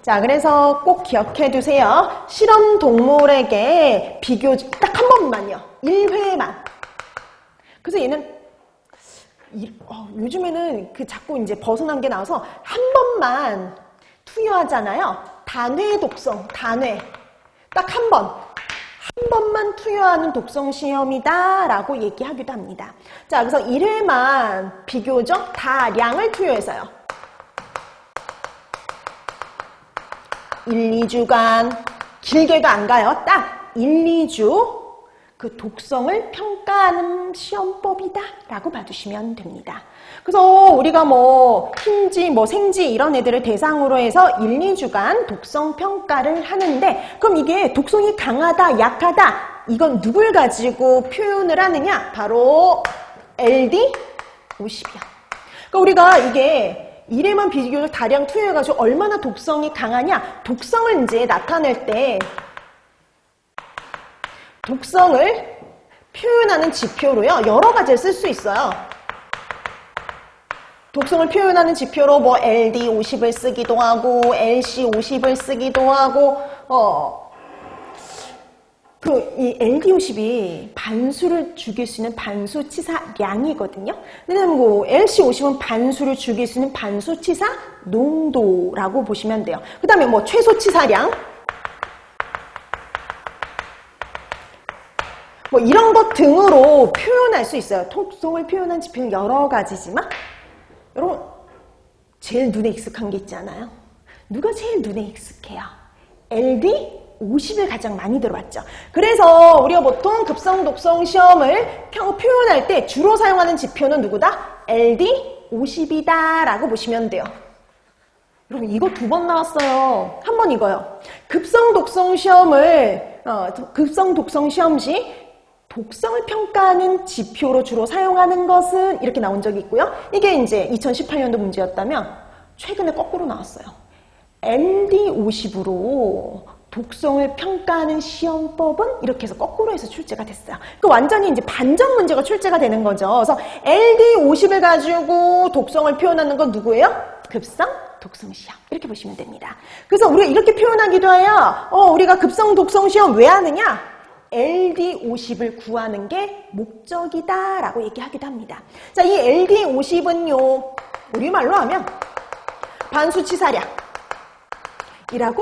자, 그래서 꼭 기억해 두세요. 실험 동물에게 비교적 딱 한 번만요. 1회만. 그래서 얘는 요즘에는 자꾸 이제 벗어난 게 나와서 한 번만 투여하잖아요. 단회 독성, 단회. 딱 한 번. 한 번만 투여하는 독성 시험이다 라고 얘기하기도 합니다. 자, 그래서 1회만 비교적 다량을 투여해서요. 1, 2주간 길게도 안 가요. 딱 1, 2주 그 독성을 평가하는 시험법이다 라고 봐주시면 됩니다. 그래서 우리가 뭐 흰지, 생지 이런 애들을 대상으로 해서 1, 2주간 독성 평가를 하는데 그럼 이게 독성이 강하다, 약하다 이건 누굴 가지고 표현을 하느냐? 바로 LD50이요. 그러니까 우리가 이게 1회만 비교적 다량 투여해가지고 얼마나 독성이 강하냐? 독성을 이제 나타낼 때 독성을 표현하는 지표로요. 여러 가지를 쓸 수 있어요. 독성을 표현하는 지표로 뭐 LD50을 쓰기도 하고 LC50을 쓰기도 하고 이 LD50이 반수를 죽일 수 있는 반수치사량이거든요. 왜냐면 뭐 LC50은 반수를 죽일 수 있는 반수치사 농도라고 보시면 돼요. 그 다음에 뭐 최소치사량 뭐 이런 것 등으로 표현할 수 있어요. 독성을 표현한 지표는 여러 가지지만 여러분 제일 눈에 익숙한 게 있잖아요. 누가 제일 눈에 익숙해요? LD50을 가장 많이 들어봤죠. 그래서 우리가 보통 급성 독성 시험을 표현할 때 주로 사용하는 지표는 누구다? LD50이다 라고 보시면 돼요. 여러분 이거 2번 나왔어요. 한 번 이거요. 급성 독성 시험을 급성 독성 시험 시 독성을 평가하는 지표로 주로 사용하는 것은 이렇게 나온 적이 있고요. 이게 이제 2018년도 문제였다면 최근에 거꾸로 나왔어요. LD50으로 독성을 평가하는 시험법은 이렇게 해서 거꾸로 해서 출제가 됐어요. 그 완전히 이제 반전 문제가 출제가 되는 거죠. 그래서 LD50을 가지고 독성을 표현하는 건 누구예요? 급성 독성 시험. 이렇게 보시면 됩니다. 그래서 우리가 이렇게 표현하기도 해요. 우리가 급성 독성 시험 왜 하느냐? LD50을 구하는 게 목적이다라고 얘기하기도 합니다. 자, 이 LD50은요, 우리말로 하면 반수치사량이라고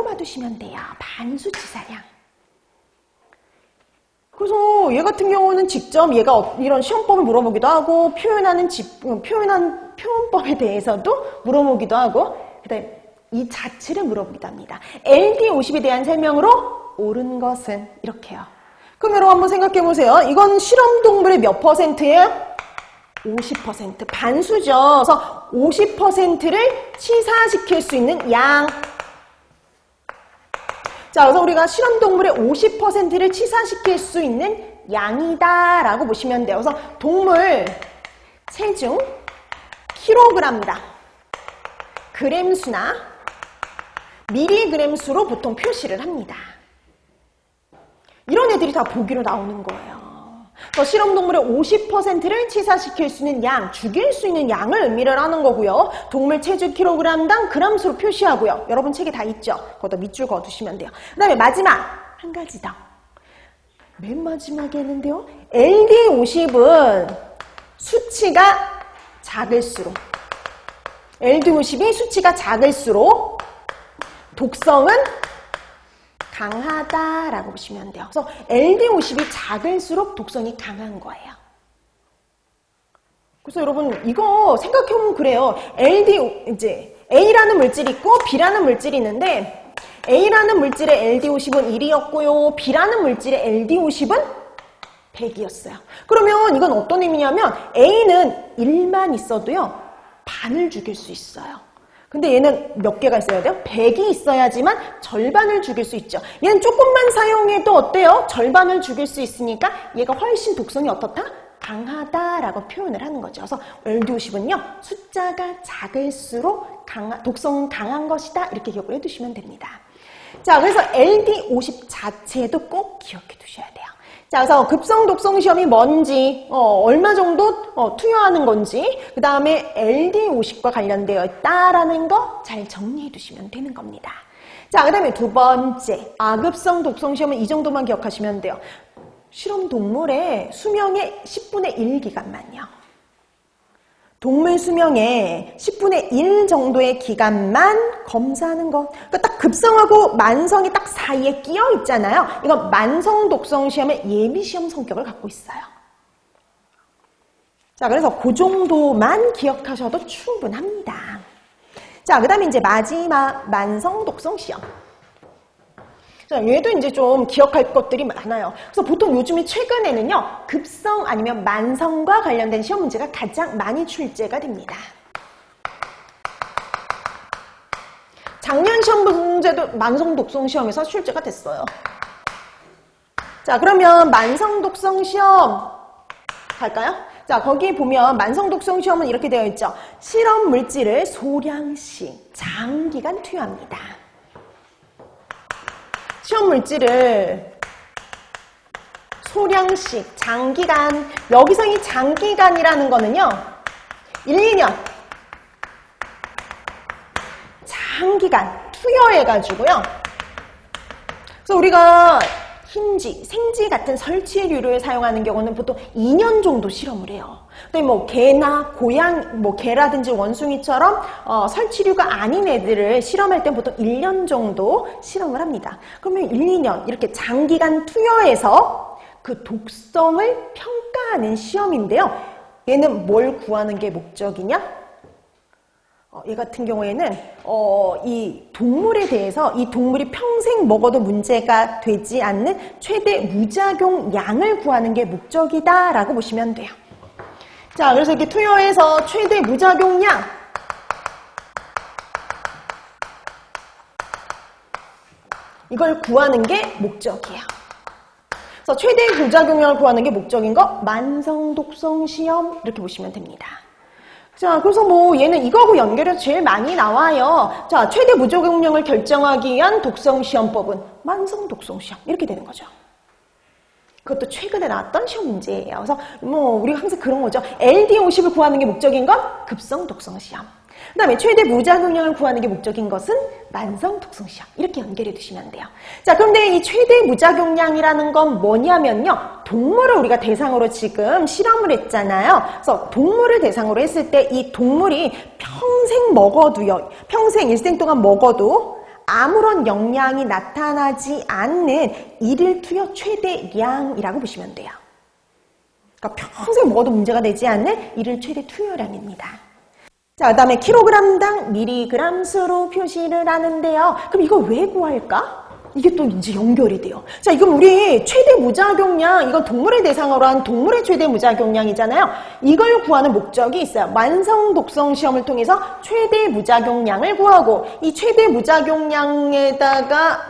봐두시면 돼요. 반수치사량. 그래서 얘 같은 경우는 직접 얘가 이런 시험법을 물어보기도 하고 표현한 표현법에 대해서도 물어보기도 하고 그다음에 이 자체를 물어보기도 합니다. LD50에 대한 설명으로 옳은 것은 이렇게요. 그럼 여러분 한번 생각해 보세요. 이건 실험 동물의 몇 퍼센트예요? 50%. 반수죠. 그래서 50%를 치사시킬 수 있는 양. 자, 그래서 우리가 실험 동물의 50%를 치사시킬 수 있는 양이다라고 보시면 돼요. 그래서 동물 체중 킬로그램당 그램 수나 미리그램 수로 보통 표시를 합니다. 이런 애들이 다 보기로 나오는 거예요. 그래서 실험 동물의 50%를 치사시킬 수 있는 양, 죽일 수 있는 양을 의미를 하는 거고요. 동물 체중 킬로그램당 그램수로 표시하고요. 여러분 책에 다 있죠? 거기다 밑줄 그어두시면 돼요. 그 다음에 마지막 한 가지 더. 맨 마지막에 있는데요. LD50은 수치가 작을수록 LD50이 수치가 작을수록 독성은 강하다라고 보시면 돼요. 그래서 LD50이 작을수록 독성이 강한 거예요. 그래서 여러분 이거 생각해보면 그래요. 이제 A라는 물질이 있고 B라는 물질이 있는데 A라는 물질의 LD50은 1이었고요. B라는 물질의 LD50은 100이었어요. 그러면 이건 어떤 의미냐면 A는 1만 있어도요. 반을 죽일 수 있어요. 근데 얘는 몇 개가 있어야 돼요? 100이 있어야지만 절반을 죽일 수 있죠. 얘는 조금만 사용해도 어때요? 절반을 죽일 수 있으니까 얘가 훨씬 독성이 어떻다? 강하다라고 표현을 하는 거죠. 그래서 LD50은요. 숫자가 작을수록 독성 강한 것이다. 이렇게 기억을 해두시면 됩니다. 자, 그래서 LD50 자체도 꼭 기억해 두셔야 돼요. 자, 그래서 급성 독성 시험이 뭔지, 얼마 정도 투여하는 건지, 그 다음에 LD50과 관련되어 있다라는 거 잘 정리해 두시면 되는 겁니다. 자, 그 다음에 두 번째, 아급성 독성 시험은 이 정도만 기억하시면 돼요. 실험 동물의 수명의 10분의 1 기간만요. 동물 수명의 10분의 1 정도의 기간만 검사하는 거. 그러니까 딱 급성하고 만성이 딱 사이에 끼어 있잖아요. 이건 만성 독성 시험의 예비 시험 성격을 갖고 있어요. 자, 그래서 그 정도만 기억하셔도 충분합니다. 자, 그 다음에 이제 마지막 만성 독성 시험. 자, 얘도 이제 좀 기억할 것들이 많아요. 그래서 보통 요즘에 최근에는요, 급성 아니면 만성과 관련된 시험 문제가 가장 많이 출제가 됩니다. 작년 시험 문제도 만성 독성 시험에서 출제가 됐어요. 자, 그러면 만성 독성 시험 갈까요? 자, 거기 보면 만성 독성 시험은 이렇게 되어 있죠. 실험 물질을 소량씩 장기간 투여합니다. 시험 물질을 소량씩 장기간, 여기서 이 장기간이라는 거는요 1, 2년 장기간 투여해가지고요. 그래서 우리가 흰지, 생지 같은 설치류를 사용하는 경우는 보통 2년 정도 실험을 해요. 근데 뭐 개나 고양, 뭐 개라든지 원숭이처럼 설치류가 아닌 애들을 실험할 때 보통 1년 정도 실험을 합니다. 그러면 1, 2년 이렇게 장기간 투여해서 그 독성을 평가하는 시험인데요. 얘는 뭘 구하는 게 목적이냐? 얘 같은 경우에는 이 동물에 대해서 이 동물이 평생 먹어도 문제가 되지 않는 최대 무작용 양을 구하는 게 목적이다라고 보시면 돼요. 자, 그래서 이렇게 투여해서 최대 무작용량 이걸 구하는 게 목적이에요. 그래서 최대 무작용량을 구하는 게 목적인 거 만성 독성 시험 이렇게 보시면 됩니다. 자, 그래서 뭐 얘는 이거하고 연결해서 제일 많이 나와요. 자, 최대 무작용량을 결정하기 위한 독성 시험법은 만성 독성 시험 이렇게 되는 거죠. 그것도 최근에 나왔던 시험 문제예요. 그래서 뭐 우리가 항상 그런 거죠. LD50을 구하는 게 목적인 건 급성 독성 시험. 그 다음에 최대 무작용량을 구하는 게 목적인 것은 만성 독성시험. 이렇게 연결해 두시면 돼요. 자, 그런데 이 최대 무작용량이라는 건 뭐냐면요. 동물을 우리가 대상으로 지금 실험을 했잖아요. 그래서 동물을 대상으로 했을 때 이 동물이 평생 먹어도요. 평생 일생 동안 먹어도 아무런 영향이 나타나지 않는 일일 투여 최대량이라고 보시면 돼요. 그러니까 평생 먹어도 문제가 되지 않는 일일 최대 투여량입니다. 자, 그 다음에 킬로그램당 미리그램 수로 표시를 하는데요. 그럼 이걸 왜 구할까? 이게 또 이제 연결이 돼요. 자, 이건 우리 최대 무작용량, 이건 동물을 대상으로 한 동물의 최대 무작용량이잖아요. 이걸 구하는 목적이 있어요. 만성 독성 시험을 통해서 최대 무작용량을 구하고 이 최대 무작용량에다가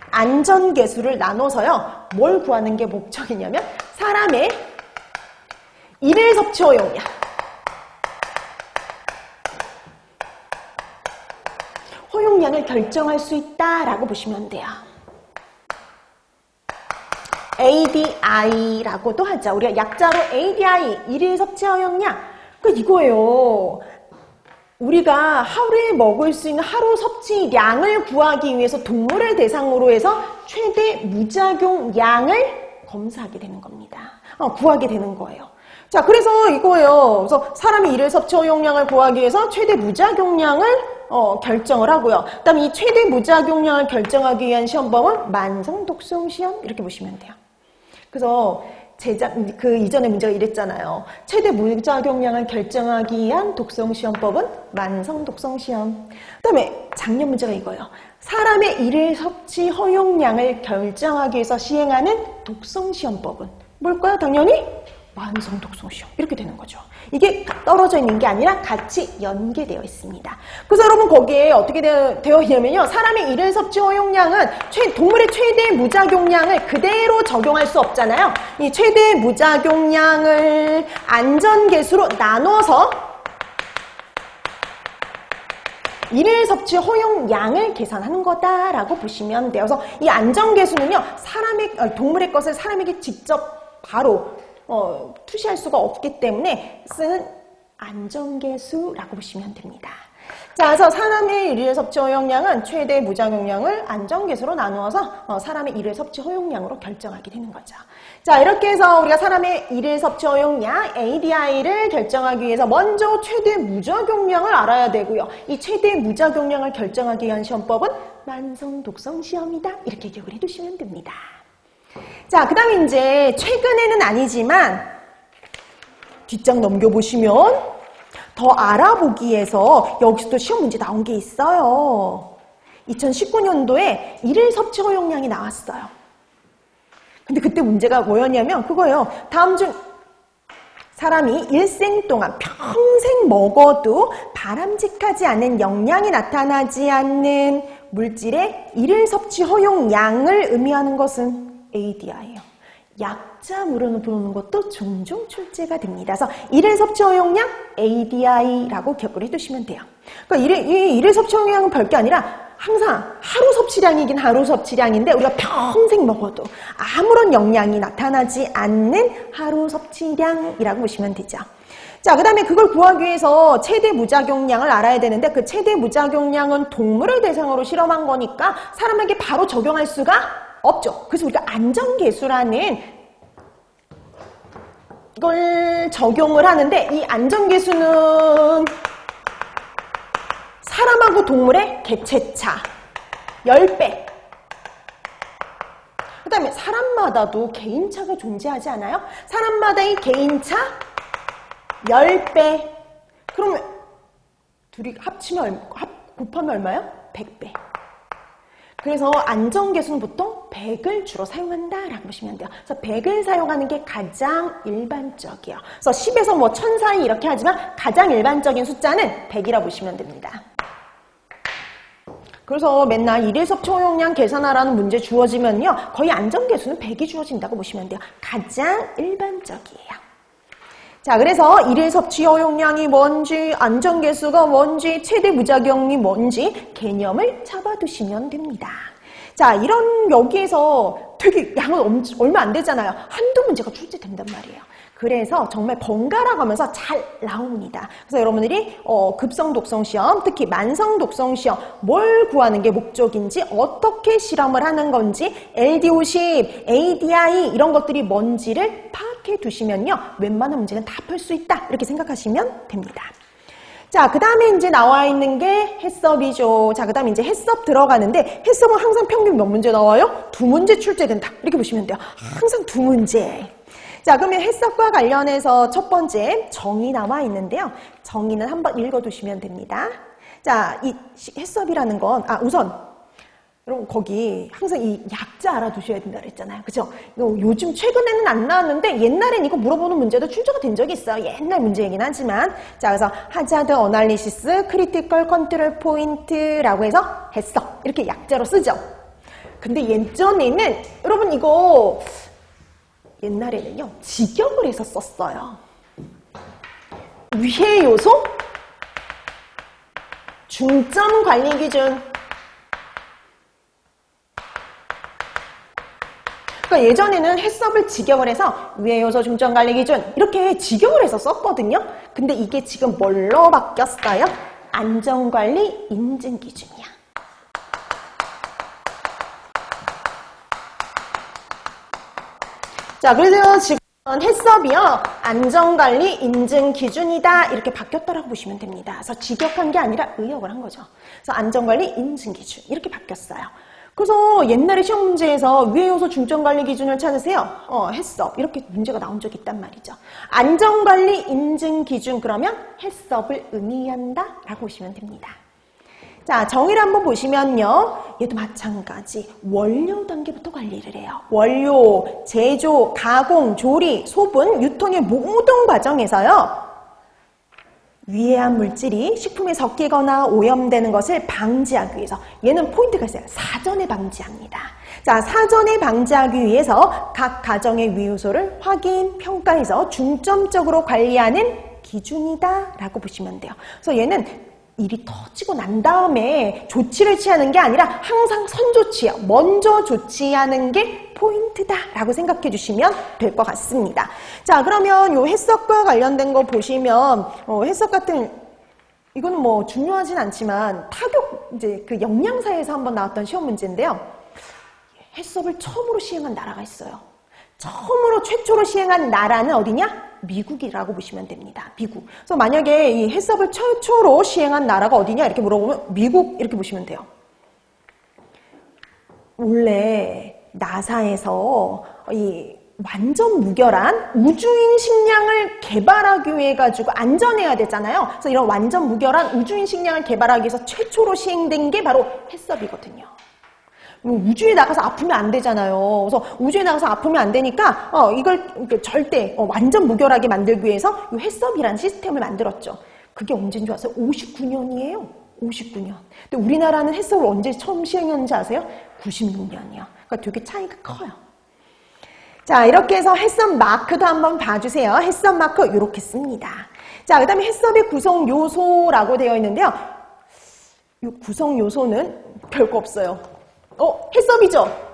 안전계수를 나눠서요. 뭘 구하는 게 목적이냐면 사람의 일일 섭취 허용량. 허용량을 결정할 수 있다라고 보시면 돼요. ADI라고도 하죠. 우리가 약자로 ADI, 일일 섭취 허용량. 그러니까 이거예요. 우리가 하루에 먹을 수 있는 하루 섭취량을 구하기 위해서 동물을 대상으로 해서 최대 무작용량을 검사하게 되는 겁니다. 구하게 되는 거예요. 자, 그래서 이거예요. 그래서 사람이 일일 섭취 허용량을 구하기 위해서 최대 무작용량을 결정을 하고요. 그 다음에 이 최대 무작용량을 결정하기 위한 시험법은 만성 독성 시험 이렇게 보시면 돼요. 그래서 그 이전에 문제가 이랬잖아요. 최대 무작용량을 결정하기 위한 독성 시험법은 만성 독성 시험. 그 다음에 작년 문제가 이거예요. 사람의 일일 섭취 허용량을 결정하기 위해서 시행하는 독성 시험법은 뭘까요? 당연히 만성 독성 시험 이렇게 되는 거죠. 이게 떨어져 있는 게 아니라 같이 연계되어 있습니다. 그래서 여러분 거기에 어떻게 되어 있냐면요. 사람의 일일 섭취 허용량은 동물의 최대 무작용량을 그대로 적용할 수 없잖아요. 이 최대 무작용량을 안전계수로 나눠서 일일 섭취 허용량을 계산하는 거다라고 보시면 돼요. 그래서 이 안전계수는요. 동물의 것을 사람에게 직접 바로 투시할 수가 없기 때문에 쓰는 안전계수라고 보시면 됩니다. 자, 그래서 사람의 일일 섭취 허용량은 최대 무작용량을 안전계수로 나누어서 사람의 일일 섭취 허용량으로 결정하게 되는 거죠. 자, 이렇게 해서 우리가 사람의 일일 섭취 허용량 ADI를 결정하기 위해서 먼저 최대 무작용량을 알아야 되고요. 이 최대 무작용량을 결정하기 위한 시험법은 만성 독성 시험이다. 이렇게 기억을 해두시면 됩니다. 자, 그 다음에 이제 최근에는 아니지만 뒷장 넘겨보시면 더 알아보기 위해서 여기서 또 시험 문제 나온 게 있어요. 2019년도에 일일 섭취 허용량이 나왔어요. 근데 그때 문제가 뭐였냐면 그거예요. 다음 중 사람이 일생 동안 평생 먹어도 바람직하지 않은 영향이 나타나지 않는 물질의 일일 섭취 허용량을 의미하는 것은 ADI예요. 약자 물어보는 것도 종종 출제가 됩니다. 그래서 일일 섭취 허용량 ADI라고 기억을 해두시면 돼요. 그러니까 일일 섭취 허용량은 별게 아니라 항상 하루 섭취량이긴 하루 섭취량인데 우리가 평생 먹어도 아무런 영향이 나타나지 않는 하루 섭취량이라고 보시면 되죠. 자, 그 다음에 그걸 구하기 위해서 최대 무작용량을 알아야 되는데 그 최대 무작용량은 동물을 대상으로 실험한 거니까 사람에게 바로 적용할 수가 없죠. 그래서 우리가 안전계수라는 걸 적용을 하는데 이 안전계수는 사람하고 동물의 개체차 10배. 그 다음에 사람마다도 개인차가 존재하지 않아요? 사람마다의 개인차 10배. 그러면 둘이 곱하면 얼마예요? 100배. 그래서 안전계수는 보통 100을 주로 사용한다라고 보시면 돼요. 그래서 100을 사용하는 게 가장 일반적이에요. 그래서 10에서 1000 사이 이렇게 하지만 가장 일반적인 숫자는 100이라 보시면 됩니다. 그래서 맨날 일일 섭취 허용량 계산하라는 문제 주어지면요. 거의 안전계수는 100이 주어진다고 보시면 돼요. 가장 일반적이에요. 자, 그래서 일일 섭취 허용량이 뭔지, 안전계수가 뭔지, 최대 무작용이 뭔지 개념을 잡아두시면 됩니다. 자, 여기에서 되게 양은 얼마 안 되잖아요. 한두 문제가 출제된단 말이에요. 그래서 정말 번갈아 가면서 잘 나옵니다. 그래서 여러분들이 급성 독성 시험, 특히 만성 독성 시험 뭘 구하는 게 목적인지, 어떻게 실험을 하는 건지, LD50, ADI 이런 것들이 뭔지를 파악해 두시면요, 웬만한 문제는 다 풀 수 있다 이렇게 생각하시면 됩니다. 자, 그 다음에 이제 나와 있는 게 해썹이죠. 자, 그 다음에 이제 해썹 들어가는데, 해썹은 항상 평균 몇 문제 나와요? 2문제 출제된다 이렇게 보시면 돼요. 항상 2문제. 자, 그러면 해석과 관련해서 첫 번째 정의 나와 있는데요. 정의는 한번 읽어두시면 됩니다. 자, 이 해석이라는 건, 우선 여러분 거기 항상 이 약자 알아두셔야 된다 그랬잖아요. 그죠? 이거 요즘 최근에는 안 나왔는데 옛날엔 이거 물어보는 문제도 출제가 된 적이 있어요. 옛날 문제이긴 하지만. 자, 그래서 하자드 어널리시스, 크리티컬 컨트롤 포인트라고 해서 해석 이렇게 약자로 쓰죠. 근데 예전에는 여러분 이거 옛날에는요, 직역을 해서 썼어요. 위해 요소, 중점 관리 기준. 그러니까 예전에는 해썹을 직역을 해서 위해 요소, 중점 관리 기준 이렇게 직역을 해서 썼거든요. 근데 이게 지금 뭘로 바뀌었어요? 안전관리 인증 기준이야. 자, 그래서 지금 해썹이요, 안전관리 인증 기준이다 이렇게 바뀌었다라고 보시면 됩니다. 그래서 직역한 게 아니라 의역을 한 거죠. 그래서 안전관리 인증 기준 이렇게 바뀌었어요. 그래서 옛날에 시험 문제에서 위해 요소 중점관리 기준을 찾으세요. 해썹 이렇게 문제가 나온 적이 있단 말이죠. 안전관리 인증 기준 그러면 해썹을 의미한다 라고 보시면 됩니다. 자, 정의를 한번 보시면요, 얘도 마찬가지 원료 단계부터 관리를 해요. 원료, 제조, 가공, 조리, 소분, 유통의 모든 과정에서요, 위해한 물질이 식품에 섞이거나 오염되는 것을 방지하기 위해서, 얘는 포인트가 있어요. 사전에 방지합니다. 자, 사전에 방지하기 위해서 각 가정의 위요소를 확인, 평가해서 중점적으로 관리하는 기준이다 라고 보시면 돼요. 그래서 얘는 일이 터지고 난 다음에 조치를 취하는 게 아니라 항상 선조치예요. 먼저 조치하는 게 포인트다라고 생각해 주시면 될 것 같습니다. 자, 그러면 요 해석과 관련된 거 보시면 해석 같은 이거는 뭐 중요하진 않지만 타격 이제 그 영양사에서 한번 나왔던 시험 문제인데요. 해석을 처음으로 시행한 나라가 있어요. 처음으로 최초로 시행한 나라는 어디냐? 미국이라고 보시면 됩니다. 미국. 그래서 만약에 이 해썹을 최초로 시행한 나라가 어디냐 이렇게 물어보면 미국 이렇게 보시면 돼요. 원래 나사에서 이 완전 무결한 우주인 식량을 개발하기 위해 가지고 안전해야 되잖아요. 그래서 이런 완전 무결한 우주인 식량을 개발하기 위해서 최초로 시행된 게 바로 해썹이거든요. 우주에 나가서 아프면 안 되잖아요. 그래서 우주에 나가서 아프면 안 되니까 이걸 절대 완전 무결하게 만들기 위해서 이 해썹이라는 시스템을 만들었죠. 그게 언제인 줄 아세요? 59년이에요. 59년. 근데 우리나라는 해썹을 언제 처음 시행했는지 아세요? 96년이요. 그러니까 되게 차이가 커요. 자, 이렇게 해서 해썹 마크도 한번 봐주세요. 해썹 마크 이렇게 씁니다. 자, 그 다음에 해썹의 구성 요소라고 되어 있는데요. 이 구성 요소는 별거 없어요. 해썹이죠?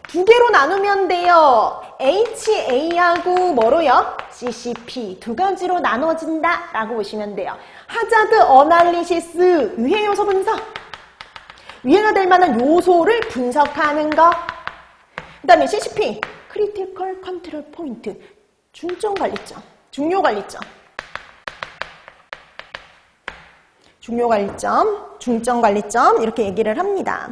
두 개로 나누면 돼요. HA하고 뭐로요? CCP 두 가지로 나눠진다 라고 보시면 돼요. 하자드 어널리시스 위해 요소 분석, 위해가 될 만한 요소를 분석하는 거. 그 다음에 CCP 크리티컬 컨트롤 포인트 중점 관리점, 중요 관리점, 중요 관리점, 중점 관리점 이렇게 얘기를 합니다.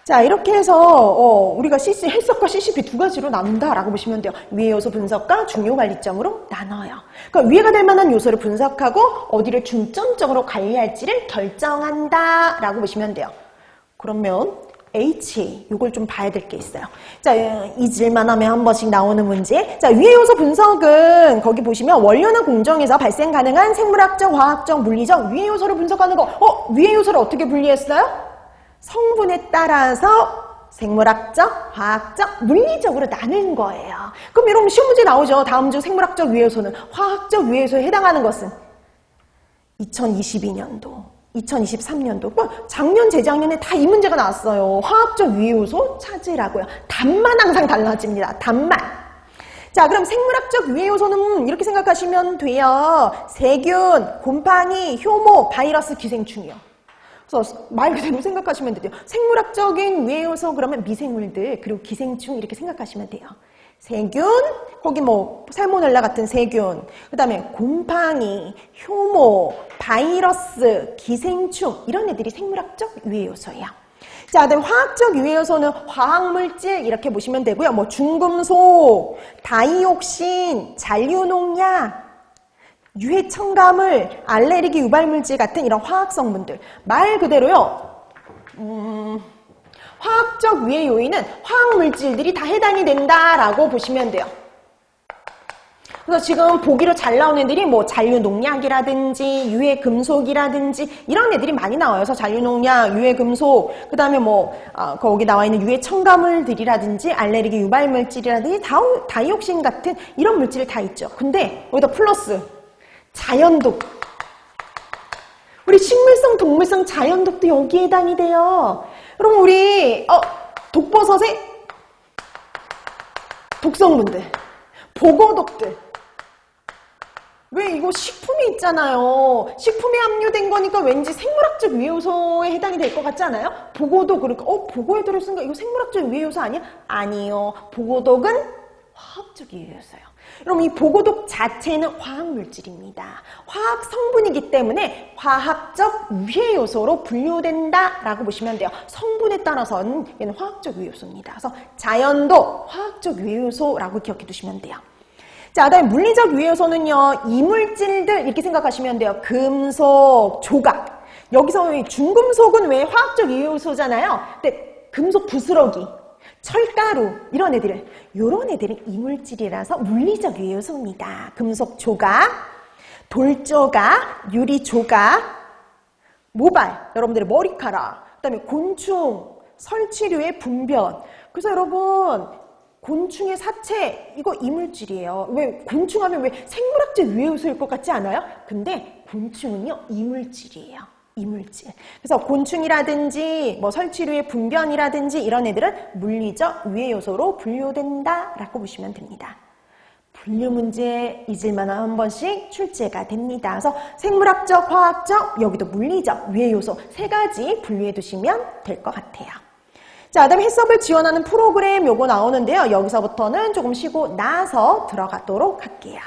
자, 이렇게 해서 우리가 해석과 CCP 두 가지로 나눈다라고 보시면 돼요. 위해 요소 분석과 중요 관리점으로 나눠요. 그러니까 위해가 될 만한 요소를 분석하고 어디를 중점적으로 관리할지를 결정한다라고 보시면 돼요. 그러면 H, 이걸 좀 봐야 될 게 있어요. 자, 잊을만 하면 한 번씩 나오는 문제. 자, 위해 요소 분석은 거기 보시면 원료나 공정에서 발생 가능한 생물학적, 화학적, 물리적 위해 요소를 분석하는 거. 위해 요소를 어떻게 분리했어요? 성분에 따라서 생물학적, 화학적, 물리적으로 나눈 거예요. 그럼 여러분 시험 문제 나오죠. 다음 중 생물학적 위해 요소는 화학적 위해 요소에 해당하는 것은 2022년도 2023년도, 작년, 재작년에 다 이 문제가 나왔어요. 화학적 유해 요소 찾으라고요. 답만 항상 달라집니다. 답만. 자, 그럼 생물학적 유해 요소는 이렇게 생각하시면 돼요. 세균, 곰팡이, 효모, 바이러스, 기생충이요. 그래서 말 그대로 생각하시면 돼요. 생물학적인 유해 요소 그러면 미생물들, 그리고 기생충 이렇게 생각하시면 돼요. 세균, 거기 뭐 살모넬라 같은 세균, 그 다음에 곰팡이, 효모, 바이러스, 기생충 이런 애들이 생물학적 유해 요소예요. 자, 그다음 화학적 유해 요소는 화학물질 이렇게 보시면 되고요. 뭐 중금속, 다이옥신, 잔류농약, 유해 첨가물, 알레르기 유발물질 같은 이런 화학 성분들. 말 그대로요. 화학적 유해 요인은 화학물질들이 다 해당이 된다라고 보시면 돼요. 그래서 지금 보기로 잘 나오는 애들이 뭐 잔류농약이라든지 유해금속이라든지 이런 애들이 많이 나와요. 그래서 잔류농약, 유해금속, 그 다음에 뭐 거기 나와 있는 유해 첨가물들이라든지 알레르기 유발물질이라든지 다이옥신 같은 이런 물질이 다 있죠. 근데 여기다 플러스 자연독. 우리 식물성, 동물성 자연독도 여기에 해당이 돼요. 그럼 우리 독버섯의 독성분들, 보고독들. 왜 이거 식품이 있잖아요. 식품에 함유된 거니까 왠지 생물학적 유해 요소에 해당이 될 것 같지 않아요? 보고독, 그러니까 보고에 들어있으니까 이거 생물학적 유해 요소 아니야? 아니요. 보고독은 화학적 유해 요소예요. 그럼 이 보고독 자체는 화학물질입니다. 화학 성분이기 때문에 화학적 유해 요소로 분류된다라고 보시면 돼요. 성분에 따라서는 얘는 화학적 유해 요소입니다. 그래서 자연도 화학적 유해 요소라고 기억해 두시면 돼요. 자, 그다음에 물리적 유해 요소는요, 이물질들 이렇게 생각하시면 돼요. 금속, 조각. 여기서 중금속은 왜 화학적 유해 요소잖아요. 근데 금속 부스러기, 철가루 이런 애들은 이물질이라서 물리적 유해 요소입니다. 금속 조각, 돌조각, 유리 조각, 모발, 여러분들의 머리카락, 그다음에 곤충, 설치류의 분변. 그래서 여러분 곤충의 사체 이거 이물질이에요. 왜 곤충 하면 왜 생물학적 유해 요소일 것 같지 않아요? 근데 곤충은요 이물질이에요. 이물질. 그래서 곤충이라든지 뭐 설치류의 분변이라든지 이런 애들은 물리적 유해 요소로 분류된다라고 보시면 됩니다. 분류 문제 잊을만한 한 번씩 출제가 됩니다. 그래서 생물학적, 화학적, 여기도 물리적 유해 요소 세 가지 분류해 두시면 될 것 같아요. 자, 그다음에 해썹을 지원하는 프로그램 요거 나오는데요. 여기서부터는 조금 쉬고 나서 들어가도록 할게요.